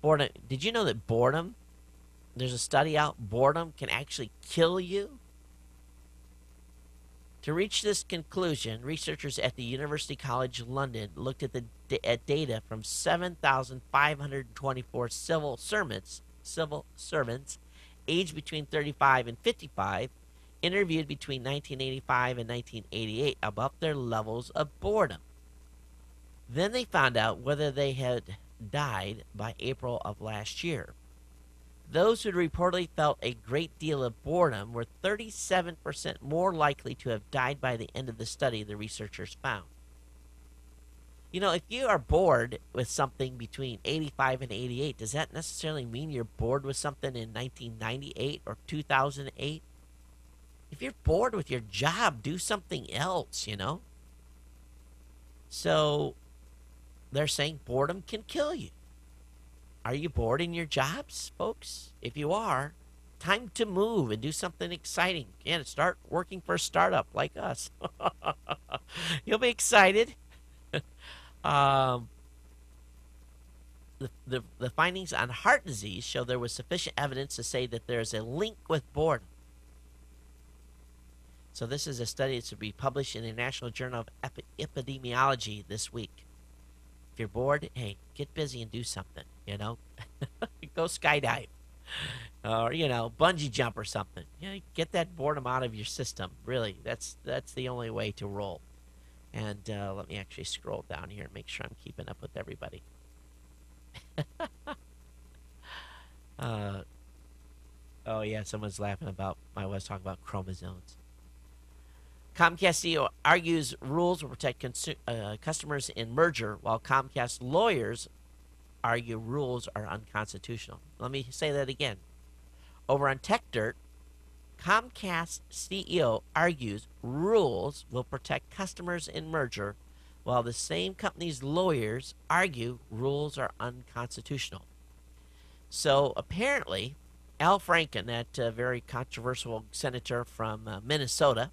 boredom. Did you know that boredom? There's a study out. Boredom can actually kill you. To reach this conclusion, researchers at the University College London looked at data from 7,524 civil servants aged between 35 and 55, interviewed between 1985 and 1988 about their levels of boredom. Then they found out whether they had died by April of last year. Those who reportedly felt a great deal of boredom were 37% more likely to have died by the end of the study, the researchers found. You know, if you are bored with something between 85 and 88, does that necessarily mean you're bored with something in 1998 or 2008? If you're bored with your job, do something else, you know? So they're saying boredom can kill you. Are you bored in your jobs, folks? If you are, time to move and do something exciting. And start working for a startup like us. You'll be excited. The findings on heart disease show there was sufficient evidence to say that there is a link with boredom. So this is a study that's to be published in the National Journal of Epidemiology this week. If you're bored, hey, get busy and do something, you know. Go skydive or, you know, bungee jump or something. You know, get that boredom out of your system. Really, that's the only way to roll. And let me actually scroll down here and make sure I'm keeping up with everybody. Oh, yeah, someone's laughing about I was talking about chromosomes. Comcast CEO argues rules will protect customers in merger, while Comcast lawyers argue rules are unconstitutional. Let me say that again. Over on Tech Dirt, Comcast CEO argues rules will protect customers in merger, while the same company's lawyers argue rules are unconstitutional. So apparently, Al Franken, that very controversial senator from Minnesota,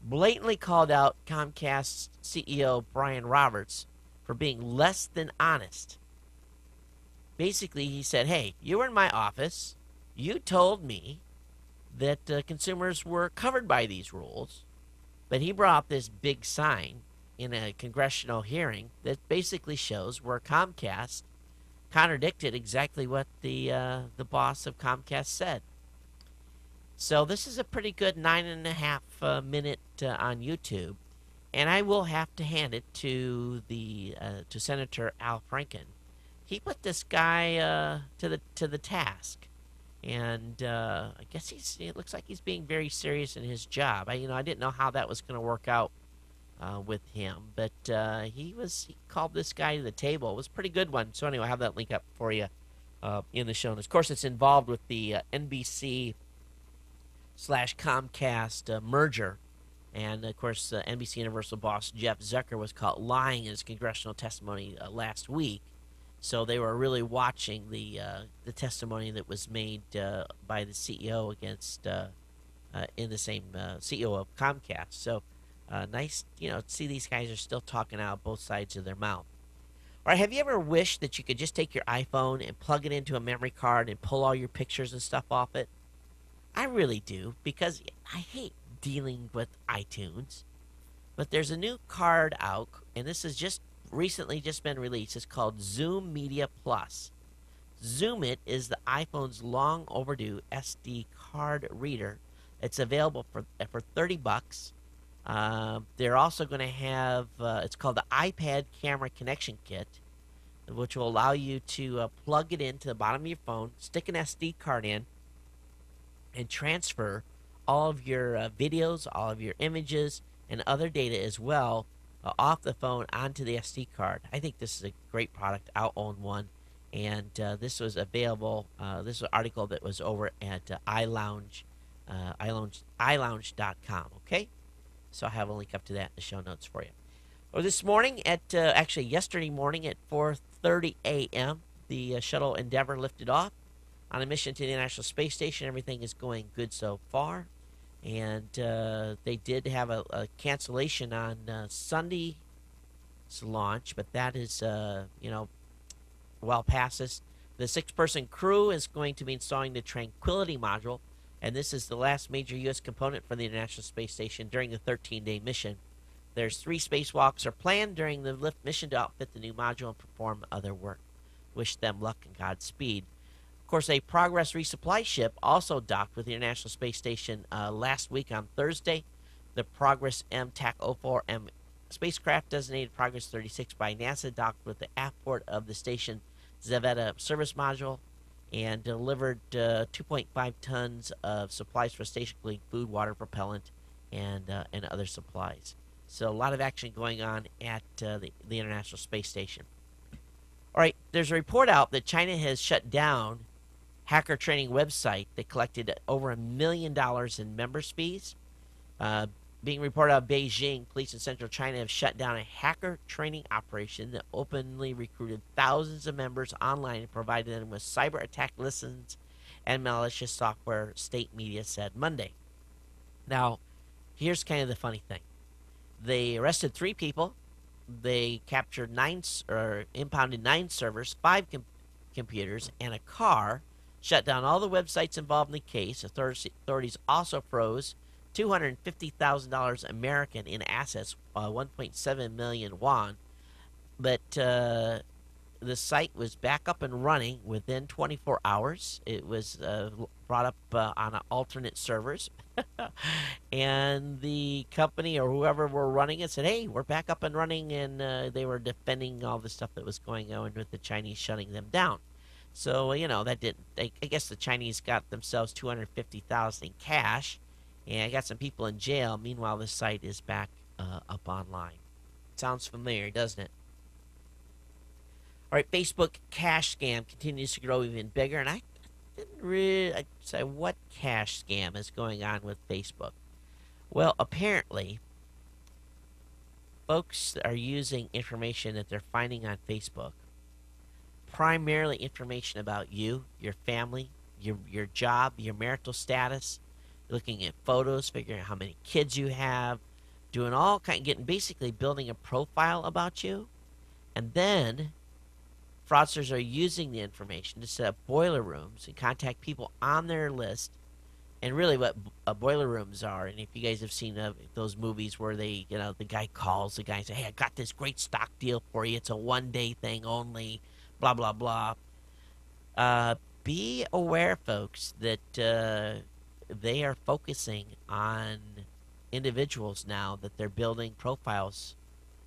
blatantly called out Comcast CEO Brian Roberts for being less than honest. Basically, he said, hey, you were in my office. You told me that consumers were covered by these rules. But he brought up this big sign in a congressional hearing that basically shows where Comcast contradicted exactly what the boss of Comcast said. So this is a pretty good 9.5 minute on YouTube, and I will have to hand it to to Senator Al Franken. He put this guy to the task, and I guess it looks like he's being very serious in his job. I didn't know how that was going to work out with him, but he called this guy to the table. It was a pretty good one. So anyway, I have that link up for you in the show notes. Of course, it's involved with the NBC/Comcast merger. And, of course, NBC Universal boss Jeff Zucker was caught lying in his congressional testimony last week. So they were really watching the testimony that was made by the CEO against in the same CEO of Comcast. So nice, to see these guys are still talking out both sides of their mouth. All right, have you ever wished that you could just take your iPhone and plug it into a memory card and pull all your pictures and stuff off it? I really do, because I hate dealing with iTunes. But there's a new card out, and this has just recently been released. It's called Zoom Media Plus. Zoom It is the iPhone's long overdue SD card reader. It's available for $30. They're also going to have it's called the iPad Camera Connection Kit, which will allow you to plug it into the bottom of your phone, stick an SD card in, and transfer all of your videos, all of your images, and other data as well off the phone onto the SD card. I think this is a great product. I'll own one. And this was available. This is an article that was over at iLounge.com. Okay? So I have a link up to that in the show notes for you. Well, this morning actually yesterday morning at 4:30 a.m., the shuttle Endeavour lifted off on a mission to the International Space Station. Everything is going good so far. And they did have a cancellation on Sunday's launch, but that is, well past us. The 6-person crew is going to be installing the Tranquility module, and this is the last major U.S. component for the International Space Station during the 13-day mission. There's 3 spacewalks are planned during the lift mission to outfit the new module and perform other work. Wish them luck and Godspeed. Of course, a Progress resupply ship also docked with the International Space Station last week on Thursday. The Progress M-TAC-04M spacecraft, designated Progress 36 by NASA, docked with the aft port of the station Zvezda service module and delivered 2.5 tons of supplies for station, including food, water, propellant, and other supplies. So a lot of action going on at the International Space Station. All right, there's a report out that China has shut down hacker training website that collected over $1 million in members' fees. Being reported out of Beijing, police in central China have shut down a hacker training operation that openly recruited thousands of members online and provided them with cyber attack lessons and malicious software, state media said Monday. Now, here's kind of the funny thing. They arrested 3 people. They captured impounded 9 servers, 5 computers, and a car. Shut down all the websites involved in the case. Authorities also froze $250,000 American in assets, 1.7 million won. But the site was back up and running within 24 hours. It was brought up on alternate servers. And the company or whoever were running it said, hey, we're back up and running. And they were defending all the stuff that was going on with the Chinese shutting them down. So, that didn't. I guess the Chinese got themselves $250,000 in cash. And I got some people in jail. Meanwhile, the site is back up online. Sounds familiar, doesn't it? All right, Facebook cash scam continues to grow even bigger. And I didn't really say what cash scam is going on with Facebook. Well, apparently, folks are using information that they're finding on Facebook, primarily information about you, your family, your job, your marital status, looking at photos, figuring out how many kids you have, doing all basically building a profile about you. And then fraudsters are using the information to set up boiler rooms and contact people on their list. And really what boiler rooms are, and if you guys have seen those movies where they, the guy calls the guy and says, hey, I got this great stock deal for you. It's a one-day thing only, blah, blah, blah. Be aware, folks, that they are focusing on individuals now that they're building profiles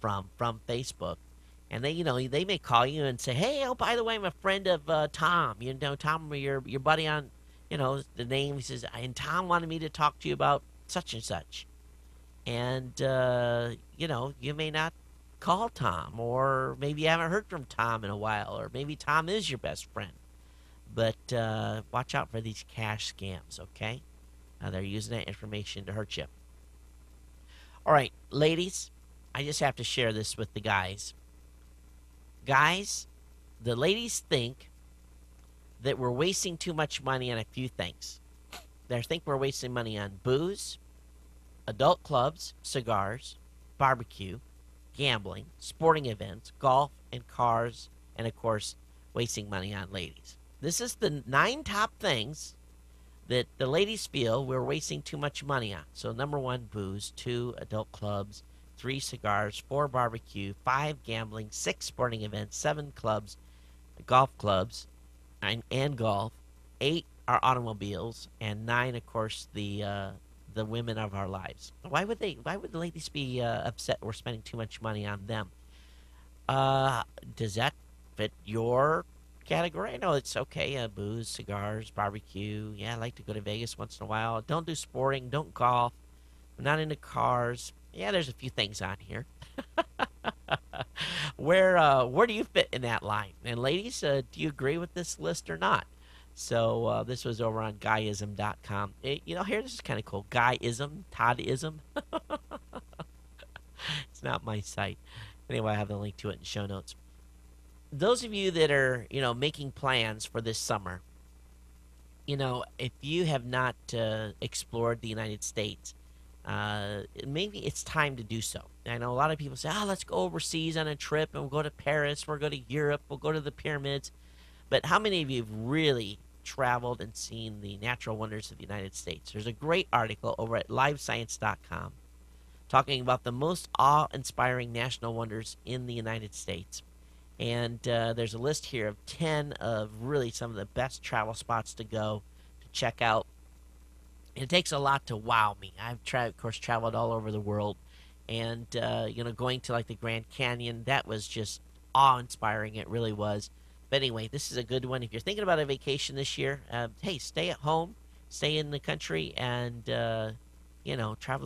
from Facebook. And they may call you and say, hey, oh, by the way, I'm a friend of Tom. Tom, your buddy on, the name. He says, and Tom wanted me to talk to you about such and such. And, you may not call Tom, or maybe you haven't heard from Tom in a while, or maybe Tom is your best friend. But watch out for these cash scams, okay? They're using that information to hurt you. All right, ladies, I just have to share this with the guys. Guys, the ladies think that we're wasting too much money on a few things. They think we're wasting money on booze, adult clubs, cigars, barbecue, gambling, sporting events, golf, and cars, and, of course, wasting money on ladies. This is the 9 top things that the ladies feel we're wasting too much money on. So, number 1, booze. 2, adult clubs. 3, cigars. 4, barbecue. 5, gambling. 6, sporting events. 7, clubs, golf clubs, and golf. 8 are automobiles, and 9, of course, the women of our lives. Why would the ladies be upset we're spending too much money on them? Does that fit your category? I know it's okay. Booze, cigars, barbecue. Yeah, I like to go to Vegas once in a while. Don't do sporting. Don't golf. I'm not into cars. Yeah, there's a few things on here. Where do you fit in that line? And ladies, do you agree with this list or not? So this was over on guyism.com. Here, this is kind of cool. Guyism, Toddism. It's not my site. Anyway, I have the link to it in the show notes. Those of you that are, making plans for this summer, if you have not explored the United States, maybe it's time to do so. I know a lot of people say, let's go overseas on a trip and we'll go to Paris, we'll go to Europe, we'll go to the pyramids. But how many of you have really traveled and seen the natural wonders of the United States? There's a great article over at livescience.com talking about the most awe-inspiring national wonders in the United States. And there's a list here of 10 of really some of the best travel spots to go to check out. It takes a lot to wow me. I've, of course, traveled all over the world. And, going to like the Grand Canyon, that was just awe-inspiring. It really was. But anyway, this is a good one. If you're thinking about a vacation this year, hey, stay at home, stay in the country, and, travel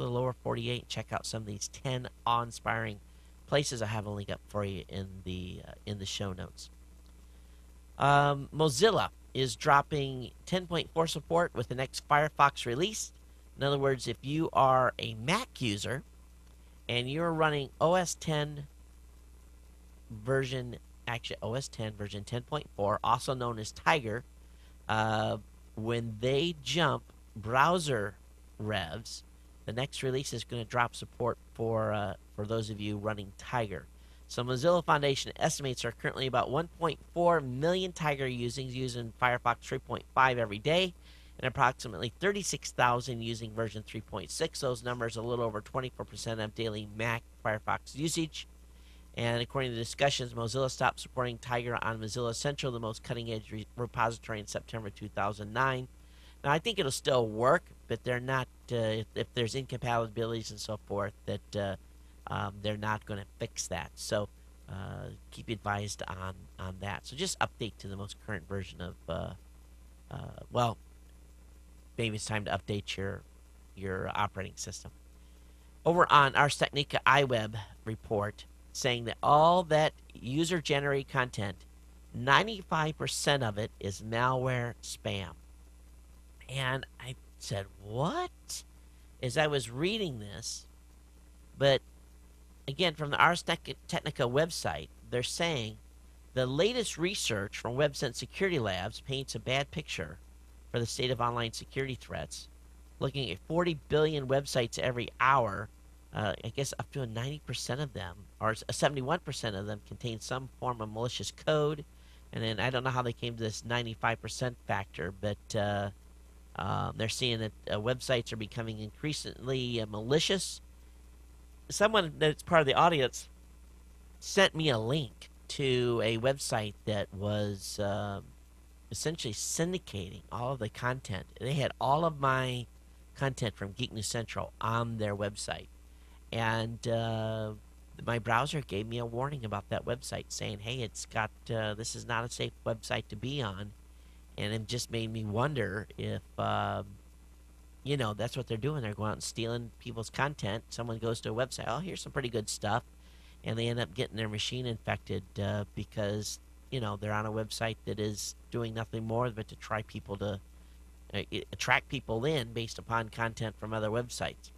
to the lower 48 and check out some of these 10 awe-inspiring places. I have a link up for you in the show notes. Mozilla is dropping 10.4 support with the next Firefox release. In other words, if you are a Mac user and you're running OS 10 version 10.4, also known as Tiger, when they jump browser revs, the next release is going to drop support for those of you running Tiger. So Mozilla Foundation estimates there are currently about 1.4 million Tiger using Firefox 3.5 every day, and approximately 36,000 using version 3.6. Those numbers are a little over 24% of daily Mac Firefox usage. And according to discussions, Mozilla stopped supporting Tiger on Mozilla Central, the most cutting-edge repository, in September 2009. Now, I think it'll still work, but they're not, if there's incompatibilities and so forth, that they're not going to fix that. So keep advised on that. So just update to the most current version of, maybe it's time to update your operating system. Over on Ars Technica iWeb report, saying that all that user-generated content, 95% of it is malware spam. And I said, what? As I was reading this, but again, from the Ars Technica website, they're saying the latest research from WebSense Security Labs paints a bad picture for the state of online security threats, looking at 40 billion websites every hour. I guess up to 90% of them, or 71% of them, contain some form of malicious code. And then I don't know how they came to this 95% factor, but they're seeing that websites are becoming increasingly malicious. Someone that's part of the audience sent me a link to a website that was essentially syndicating all of the content. They had all of my content from Geek News Central on their website. And my browser gave me a warning about that website, saying, hey, it's got this is not a safe website to be on. And it just made me wonder if, that's what they're doing. They're going out and stealing people's content. Someone goes to a website, here's some pretty good stuff. And they end up getting their machine infected because, they're on a website that is doing nothing more but to try people to attract people in based upon content from other websites.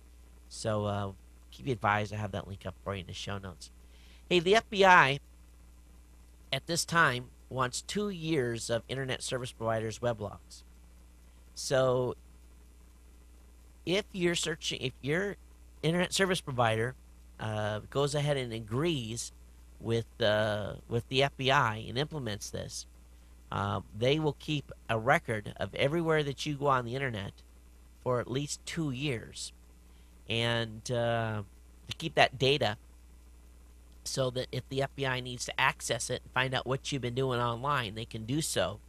So keep you advised. I have that link up for you in the show notes. Hey, the FBI at this time wants 2 years of internet service providers' weblogs. So if your internet service provider goes ahead and agrees with the FBI and implements this, they will keep a record of everywhere that you go on the internet for at least 2 years. And to keep that data so that if the FBI needs to access it and find out what you've been doing online, they can do so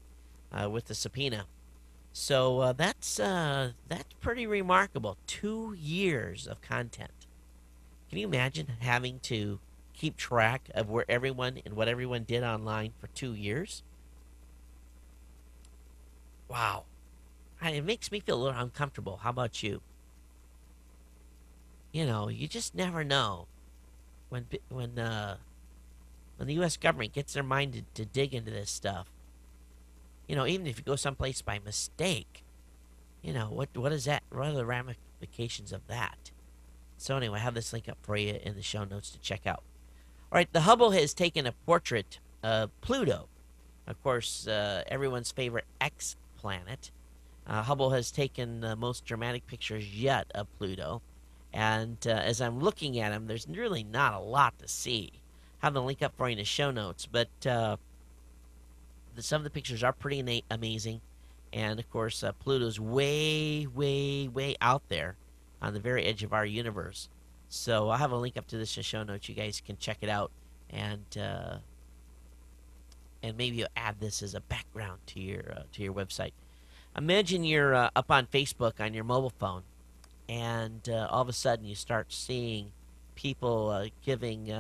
with the subpoena. So that's pretty remarkable. 2 years of content. Can you imagine having to keep track of where everyone and what everyone did online for 2 years? Wow. It makes me feel a little uncomfortable. How about you? You just never know when the U.S. government gets their mind to dig into this stuff. Even if you go someplace by mistake, what is that? What are the ramifications of that? So anyway, I have this link up for you in the show notes to check out. All right, the Hubble has taken a portrait of Pluto, of course, everyone's favorite X-planet. Hubble has taken the most dramatic pictures yet of Pluto. And as I'm looking at them, there's really not a lot to see. I have the link up for you in the show notes. But some of the pictures are pretty amazing. And, of course, Pluto's way, way, way out there on the very edge of our universe. So I'll have a link up to this in the show notes. You guys can check it out. And maybe you'll add this as a background to your website. Imagine you're up on Facebook on your mobile phone, and all of a sudden you start seeing people giving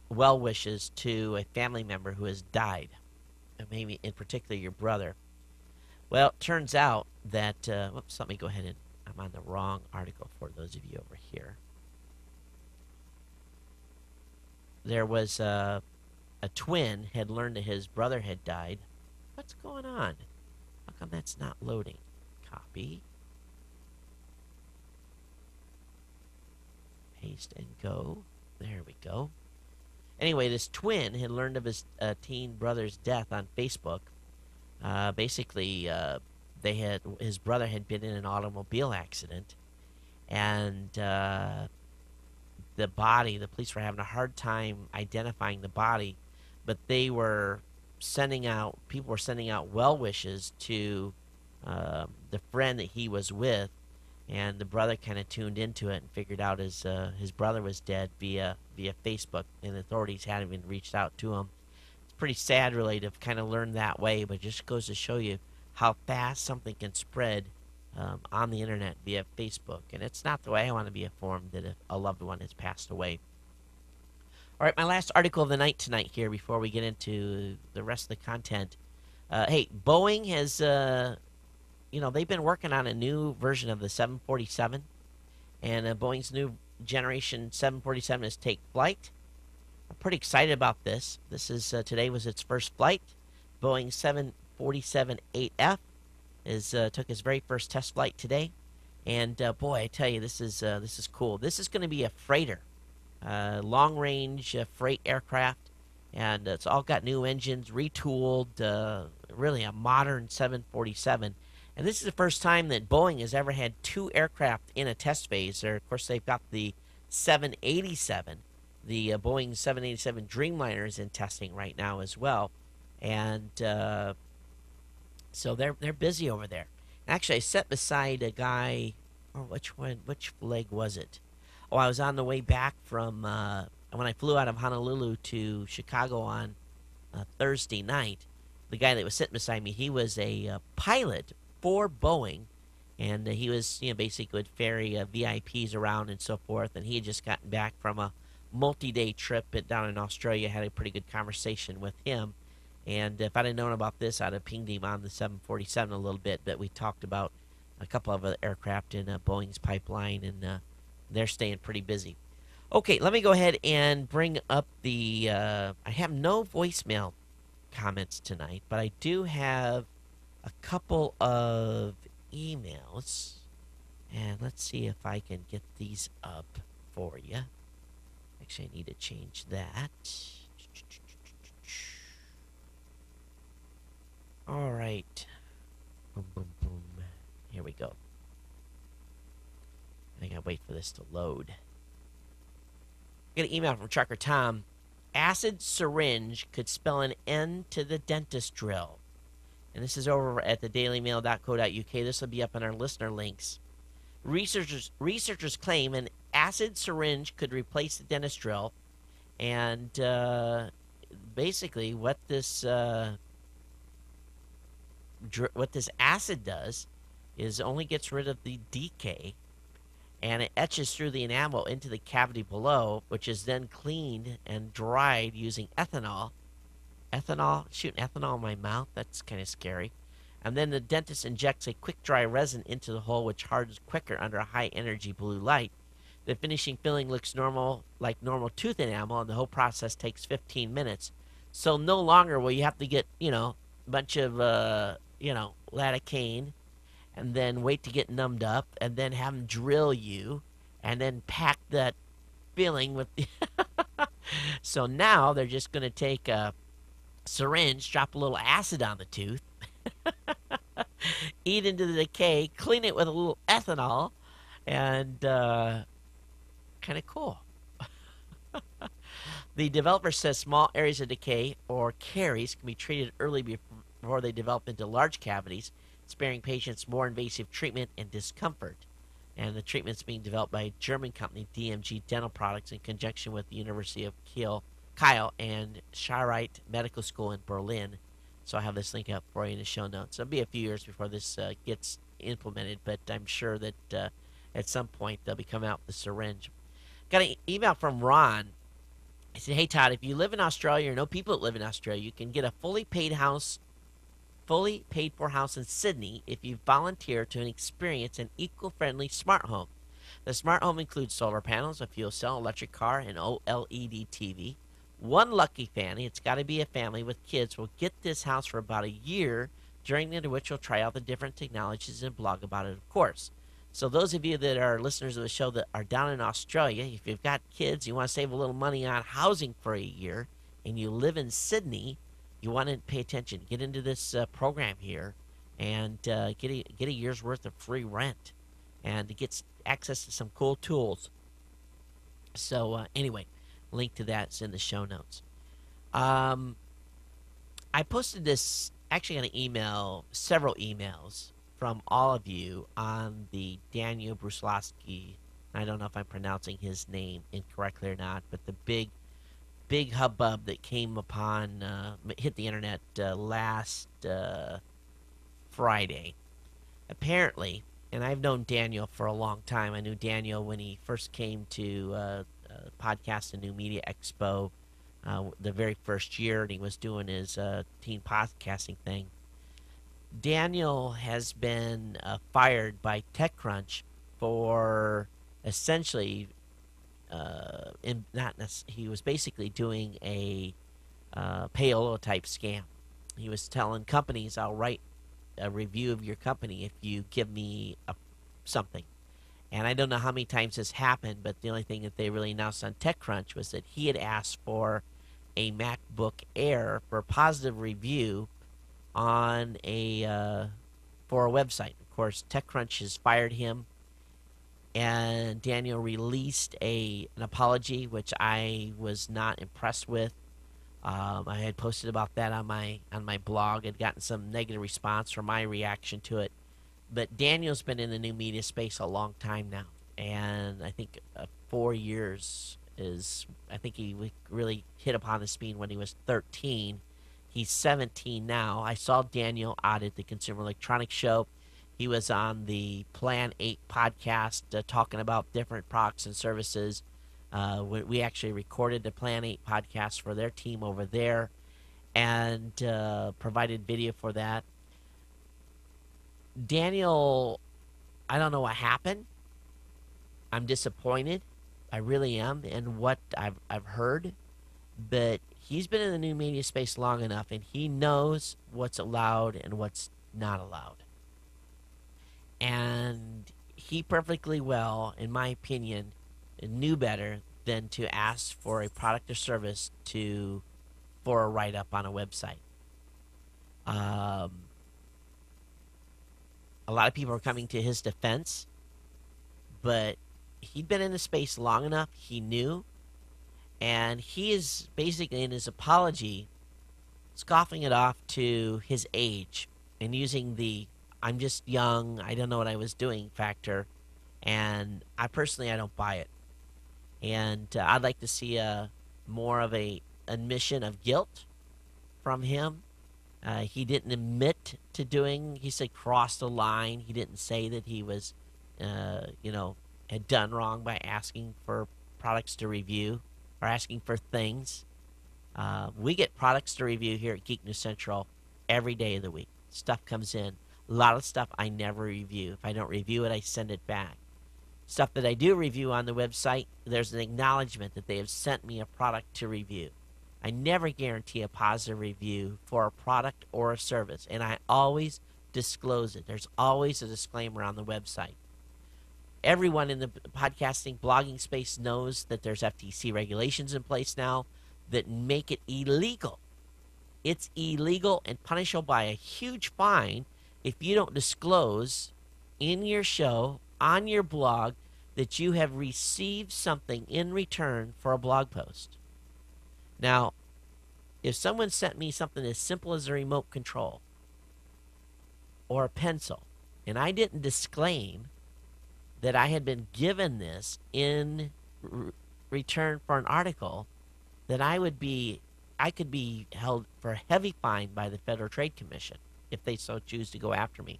well wishes to a family member who has died, and maybe in particular your brother. Well, it turns out that whoops, let me go ahead and I'm on the wrong article for those of you over here. There was a twin had learned that his brother had died. What's going on? How come that's not loading? Copy. Paste and go. There we go. Anyway, this twin had learned of his teen brother's death on Facebook. Basically, his brother had been in an automobile accident, and the police were having a hard time identifying the body, but people were sending out well wishes to the friend that he was with, and the brother kind of tuned into it and figured out his brother was dead via Facebook, and the authorities hadn't even reached out to him. It's pretty sad, really, to kind of learn that way, but it just goes to show you how fast something can spread on the internet via Facebook, and it's not the way I want to be informed that if a loved one has passed away. All right, my last article of the night tonight here before we get into the rest of the content. Hey, Boeing has, they've been working on a new version of the 747, and Boeing's new generation 747 is take flight. I'm pretty excited about this. Today was its first flight. Boeing 747-8F took his very first test flight today, and boy, I tell you, this is cool. This is going to be a freighter. Long-range freight aircraft, and it's all got new engines, retooled, really a modern 747. And this is the first time that Boeing has ever had two aircraft in a test phase. Of course, they've got the 787, the Boeing 787 Dreamliner is in testing right now as well, and so they're busy over there. Actually, I sat beside a guy. Oh, which leg was it? Oh, I was on the way back from when I flew out of Honolulu to Chicago on Thursday night. The guy that was sitting beside me, he was a pilot for Boeing, and he was basically would ferry VIPs around and so forth. And he had just gotten back from a multi-day trip down in Australia. Had a pretty good conversation with him, and if I'd have known about this, I'd have pinged him on the 747 a little bit. But we talked about a couple of other aircraft in Boeing's pipeline, and they're staying pretty busy. Okay, let me go ahead and bring up the I have no voicemail comments tonight, but I do have a couple of emails, and let's see if I can get these up for you. Actually, I need to change that. All right. Boom, boom, boom. Here we go. I gotta wait for this to load. I got an email from Trucker Tom. Acid syringe could spell an end to the dentist drill. And this is over at thedailymail.co.uk. This will be up in our listener links. Researchers claim an acid syringe could replace the dentist drill. And basically what this acid does is only gets rid of the decay, and it etches through the enamel into the cavity below, which is then cleaned and dried using ethanol. Shooting ethanol in my mouth, that's kind of scary. And then the dentist injects a quick dry resin into the hole, which hardens quicker under a high energy blue light. The finishing filling looks like normal tooth enamel, and the whole process takes 15 minutes. So no longer will you have to get, a bunch of, lidocaine, and then wait to get numbed up, and then have them drill you, and then pack that filling with the. So now they're just going to take a syringe, drop a little acid on the tooth, eat into the decay, clean it with a little ethanol, and kind of cool. The developer says small areas of decay or caries can be treated early before they develop into large cavities, sparing patients more invasive treatment and discomfort. And the treatment is being developed by a German company, DMG Dental Products, in conjunction with the University of Kiel and Charite Medical School in Berlin. So I have this link up for you in the show notes. It'll be a few years before this gets implemented, but I'm sure that at some point they'll be coming out with the syringe. Got an email from Ron. He said, "Hey Todd, if you live in Australia or know people that live in Australia, you can get a fully paid for house in Sydney if you volunteer to experience an eco-friendly smart home. The smart home includes solar panels, a fuel cell, electric car, and OLED TV. One lucky family, it's got to be a family with kids, will get this house for about a year, during which you'll try out the different technologies and blog about it, of course. So those of you that are listeners of the show that are down in Australia, if you've got kids, you want to save a little money on housing for a year, and you live in Sydney, you want to pay attention. Get into this program here and get a year's worth of free rent and to get access to some cool tools. So anyway, link to that's in the show notes. I posted this, actually on an email, several emails from all of you on the Daniel Bruslowski. I don't know if I'm pronouncing his name incorrectly or not, but the big hubbub that came upon, hit the internet last Friday. Apparently, and I've known Daniel for a long time. I knew Daniel when he first came to podcast and New Media Expo the very first year, and he was doing his teen podcasting thing. Daniel has been fired by TechCrunch for essentially he was basically doing a payola type scam. He was telling companies, "I'll write a review of your company if you give me something." And I don't know how many times this happened, but the only thing that they really announced on TechCrunch was that he had asked for a MacBook Air for a positive review on for a website. Of course, TechCrunch has fired him, and Daniel released an apology, which I was not impressed with. I had posted about that on my blog. I'd gotten some negative response from my reaction to it. But Daniel's been in the new media space a long time now, and I think 4 years is. I think he really hit upon his speed when he was 13. He's 17 now. I saw Daniel out at the Consumer Electronics Show. He was on the Plan 8 podcast talking about different products and services. We actually recorded the Plan 8 podcast for their team over there and provided video for that. Daniel, I don't know what happened. I'm disappointed. I really am in what I've heard. But he's been in the new media space long enough, and he knows what's allowed and what's not allowed. And he perfectly well, in my opinion, knew better than to ask for a product or service for a write-up on a website. A lot of people are coming to his defense, but he'd been in the space long enough. He knew. And he is basically, in his apology, scoffing it off to his age and using the "I'm just young, I don't know what I was doing" factor. And I don't buy it. And I'd like to see more of a admission of guilt from him. He didn't admit to doing, he said cross the line. He didn't say that he was, had done wrong by asking for products to review. Or asking for things. We get products to review here at Geek News Central every day of the week. Stuff comes in. A lot of stuff I never review. If I don't review it, I send it back. Stuff that I do review on the website, there's an acknowledgement that they have sent me a product to review. I never guarantee a positive review for a product or a service, and I always disclose it. There's always a disclaimer on the website. everyone in the podcasting, blogging space knows that there's FTC regulations in place now that make it illegal. It's illegal and punishable by a huge fine if you don't disclose in your show, on your blog, that you have received something in return for a blog post. Now, if someone sent me something as simple as a remote control or a pencil, and I didn't disclaim that I had been given this in return for an article, then I could be held for a heavy fine by the Federal Trade Commission if they so choose to go after me.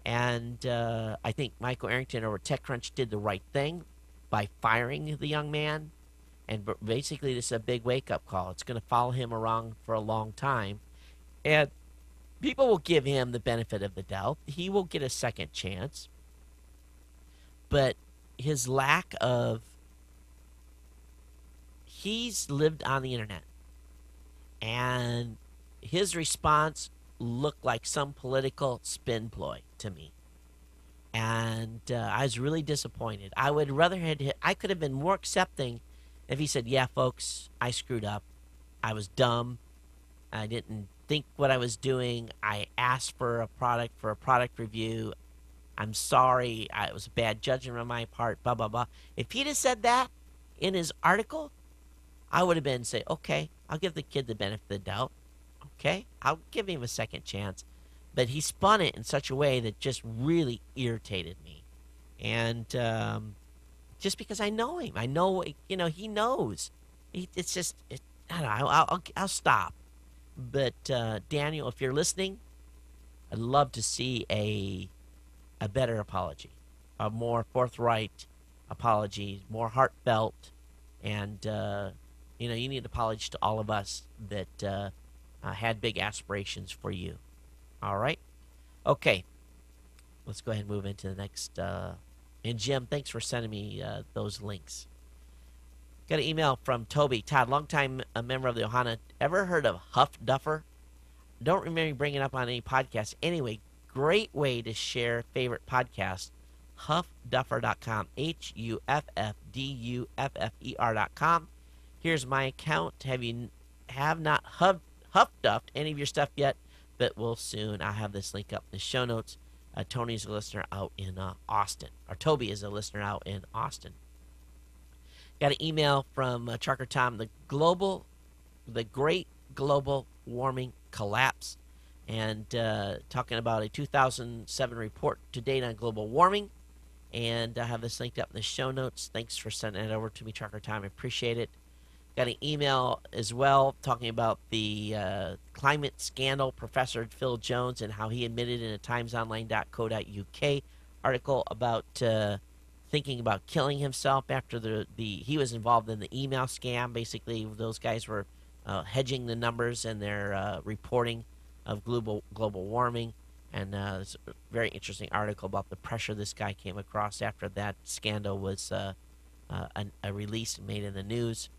And I think Michael Arrington over at TechCrunch did the right thing by firing the young man. And basically, this is a big wake-up call. It's going to follow him around for a long time. And people will give him the benefit of the doubt. He will get a second chance. But his lack of... He's lived on the internet. And his response looked like some political spin ploy to me. And I was really disappointed. I would rather I could have been more accepting if he said, yeah, folks, I screwed up. I was dumb. I didn't think what I was doing. I asked for a product review. I'm sorry. It was a bad judgment on my part, blah, blah, blah. If he'd have said that in his article, I would have been say, okay, I'll give the kid the benefit of the doubt. Okay, I'll give him a second chance. But he spun it in such a way that just really irritated me. And just because I know him, I know, he knows. It's just, I don't know, I'll stop. But Daniel, if you're listening, I'd love to see a better apology, a more forthright apology, more heartfelt, and you need an apology to all of us that had big aspirations for you. All right? Okay. Let's go ahead and move into the next. And Jim, thanks for sending me those links. Got an email from Toby. Todd, longtime member of the Ohana. Ever heard of Huff Duffer? Don't remember bringing it up on any podcast. Anyway, great way to share favorite podcasts. HuffDuffer.com. HuffDuffer.com. Here's my account. Have not huff-duffed any of your stuff yet, but we'll soon. I'll have this link up in the show notes. Tony's a listener out in Austin. Or Toby is a listener out in Austin. Got an email from Trucker Tom. The great global warming collapse. And talking about a 2007 report to date on global warming. And I have this linked up in the show notes. Thanks for sending it over to me, Trucker Tom. I appreciate it. Got an email as well talking about the climate scandal, Professor Phil Jones, and how he admitted in a timesonline.co.uk article about thinking about killing himself after he was involved in the email scam. Basically, those guys were hedging the numbers in their reporting of global warming. And it's a very interesting article about the pressure this guy came across after that scandal was a release made in the news.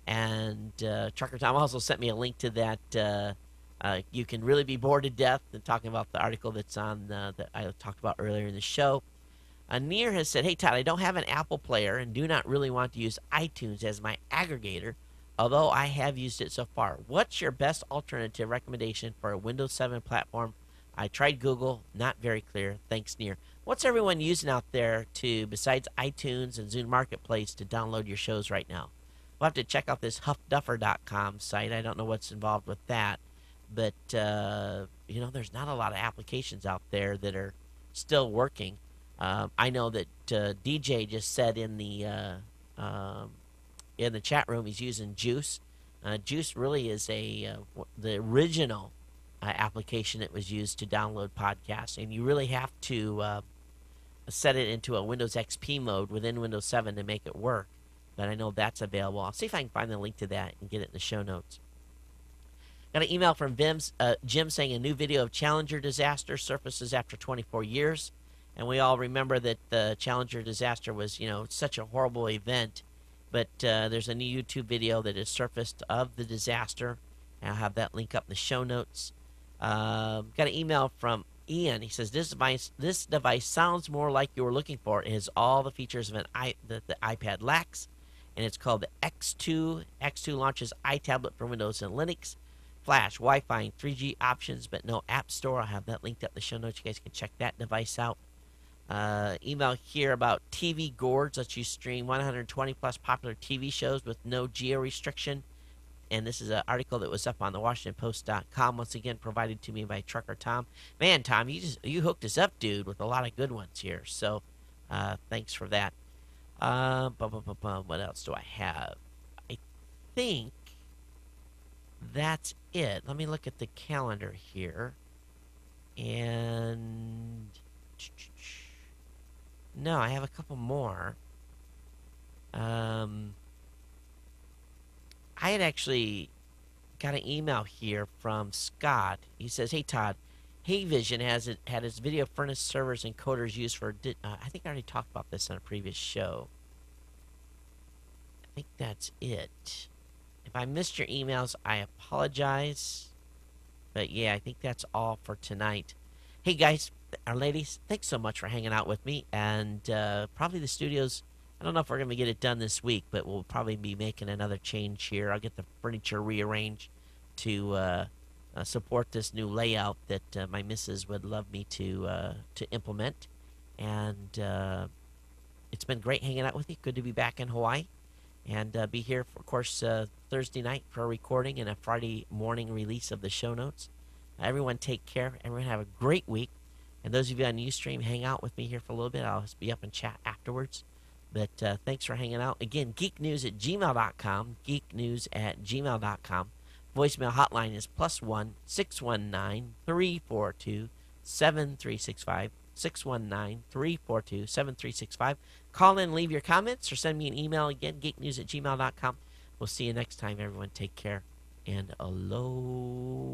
And Trucker Tom also sent me a link to that. You can really be bored to death, and talking about the article that's on that I talked about earlier in the show. Near has said, hey, Todd, I don't have an Apple player and do not really want to use iTunes as my aggregator, although I have used it so far. What's your best alternative recommendation for a Windows 7 platform? I tried Google, not very clear. Thanks, Near. What's everyone using out there besides iTunes and Zune Marketplace to download your shows right now? We'll have to check out this HuffDuffer.com site. I don't know what's involved with that. But, there's not a lot of applications out there that are still working. I know that DJ just said in the chat room he's using Juice. Juice really is the original application that was used to download podcasts. And you really have to set it into a Windows XP mode within Windows 7 to make it work. But I know that's available. I'll see if I can find the link to that and get it in the show notes. Got an email from Jim saying a new video of Challenger disaster surfaces after 24 years. And we all remember that the Challenger disaster was, such a horrible event. But there's a new YouTube video that has surfaced of the disaster. And I'll have that link up in the show notes. Got an email from Ian, he says this device sounds more like you were looking for. It has all the features of that the iPad lacks, and it's called the X2. X2 launches iTablet for Windows and Linux, Flash, Wi-Fi, and 3G options, but no App Store. I'll have that linked up in the show notes. You guys can check that device out. Email here about TV Gourds lets you stream 120 plus popular TV shows with no geo restriction. And this is an article that was up on the WashingtonPost.com, once again provided to me by Trucker Tom. Man, Tom, you hooked us up, dude, with a lot of good ones here. So thanks for that. What else do I have? I think that's it. Let me look at the calendar here. And no, I have a couple more. I had actually got an email here from Scott. He says, "Hey Todd, Heyvision had its video furnace servers and coders used for. I think I already talked about this on a previous show. I think that's it. If I missed your emails, I apologize. But yeah, I think that's all for tonight. Hey guys, or ladies, thanks so much for hanging out with me. And probably the studios. I don't know if we're going to get it done this week, but we'll probably be making another change here. I'll get the furniture rearranged to support this new layout that my missus would love me to implement. And it's been great hanging out with you. Good to be back in Hawaii. And be here, for, of course, Thursday night for a recording and a Friday morning release of the show notes. Everyone take care. Everyone have a great week. And those of you on Ustream, hang out with me here for a little bit. I'll be up and chat afterwards. But thanks for hanging out. Again, geeknews@gmail.com, geeknews@gmail.com. Voicemail hotline is +1 619 342 7365. 619 342 7365. Call in, leave your comments, or send me an email again, geeknews@gmail.com. We'll see you next time, everyone. Take care, and aloha.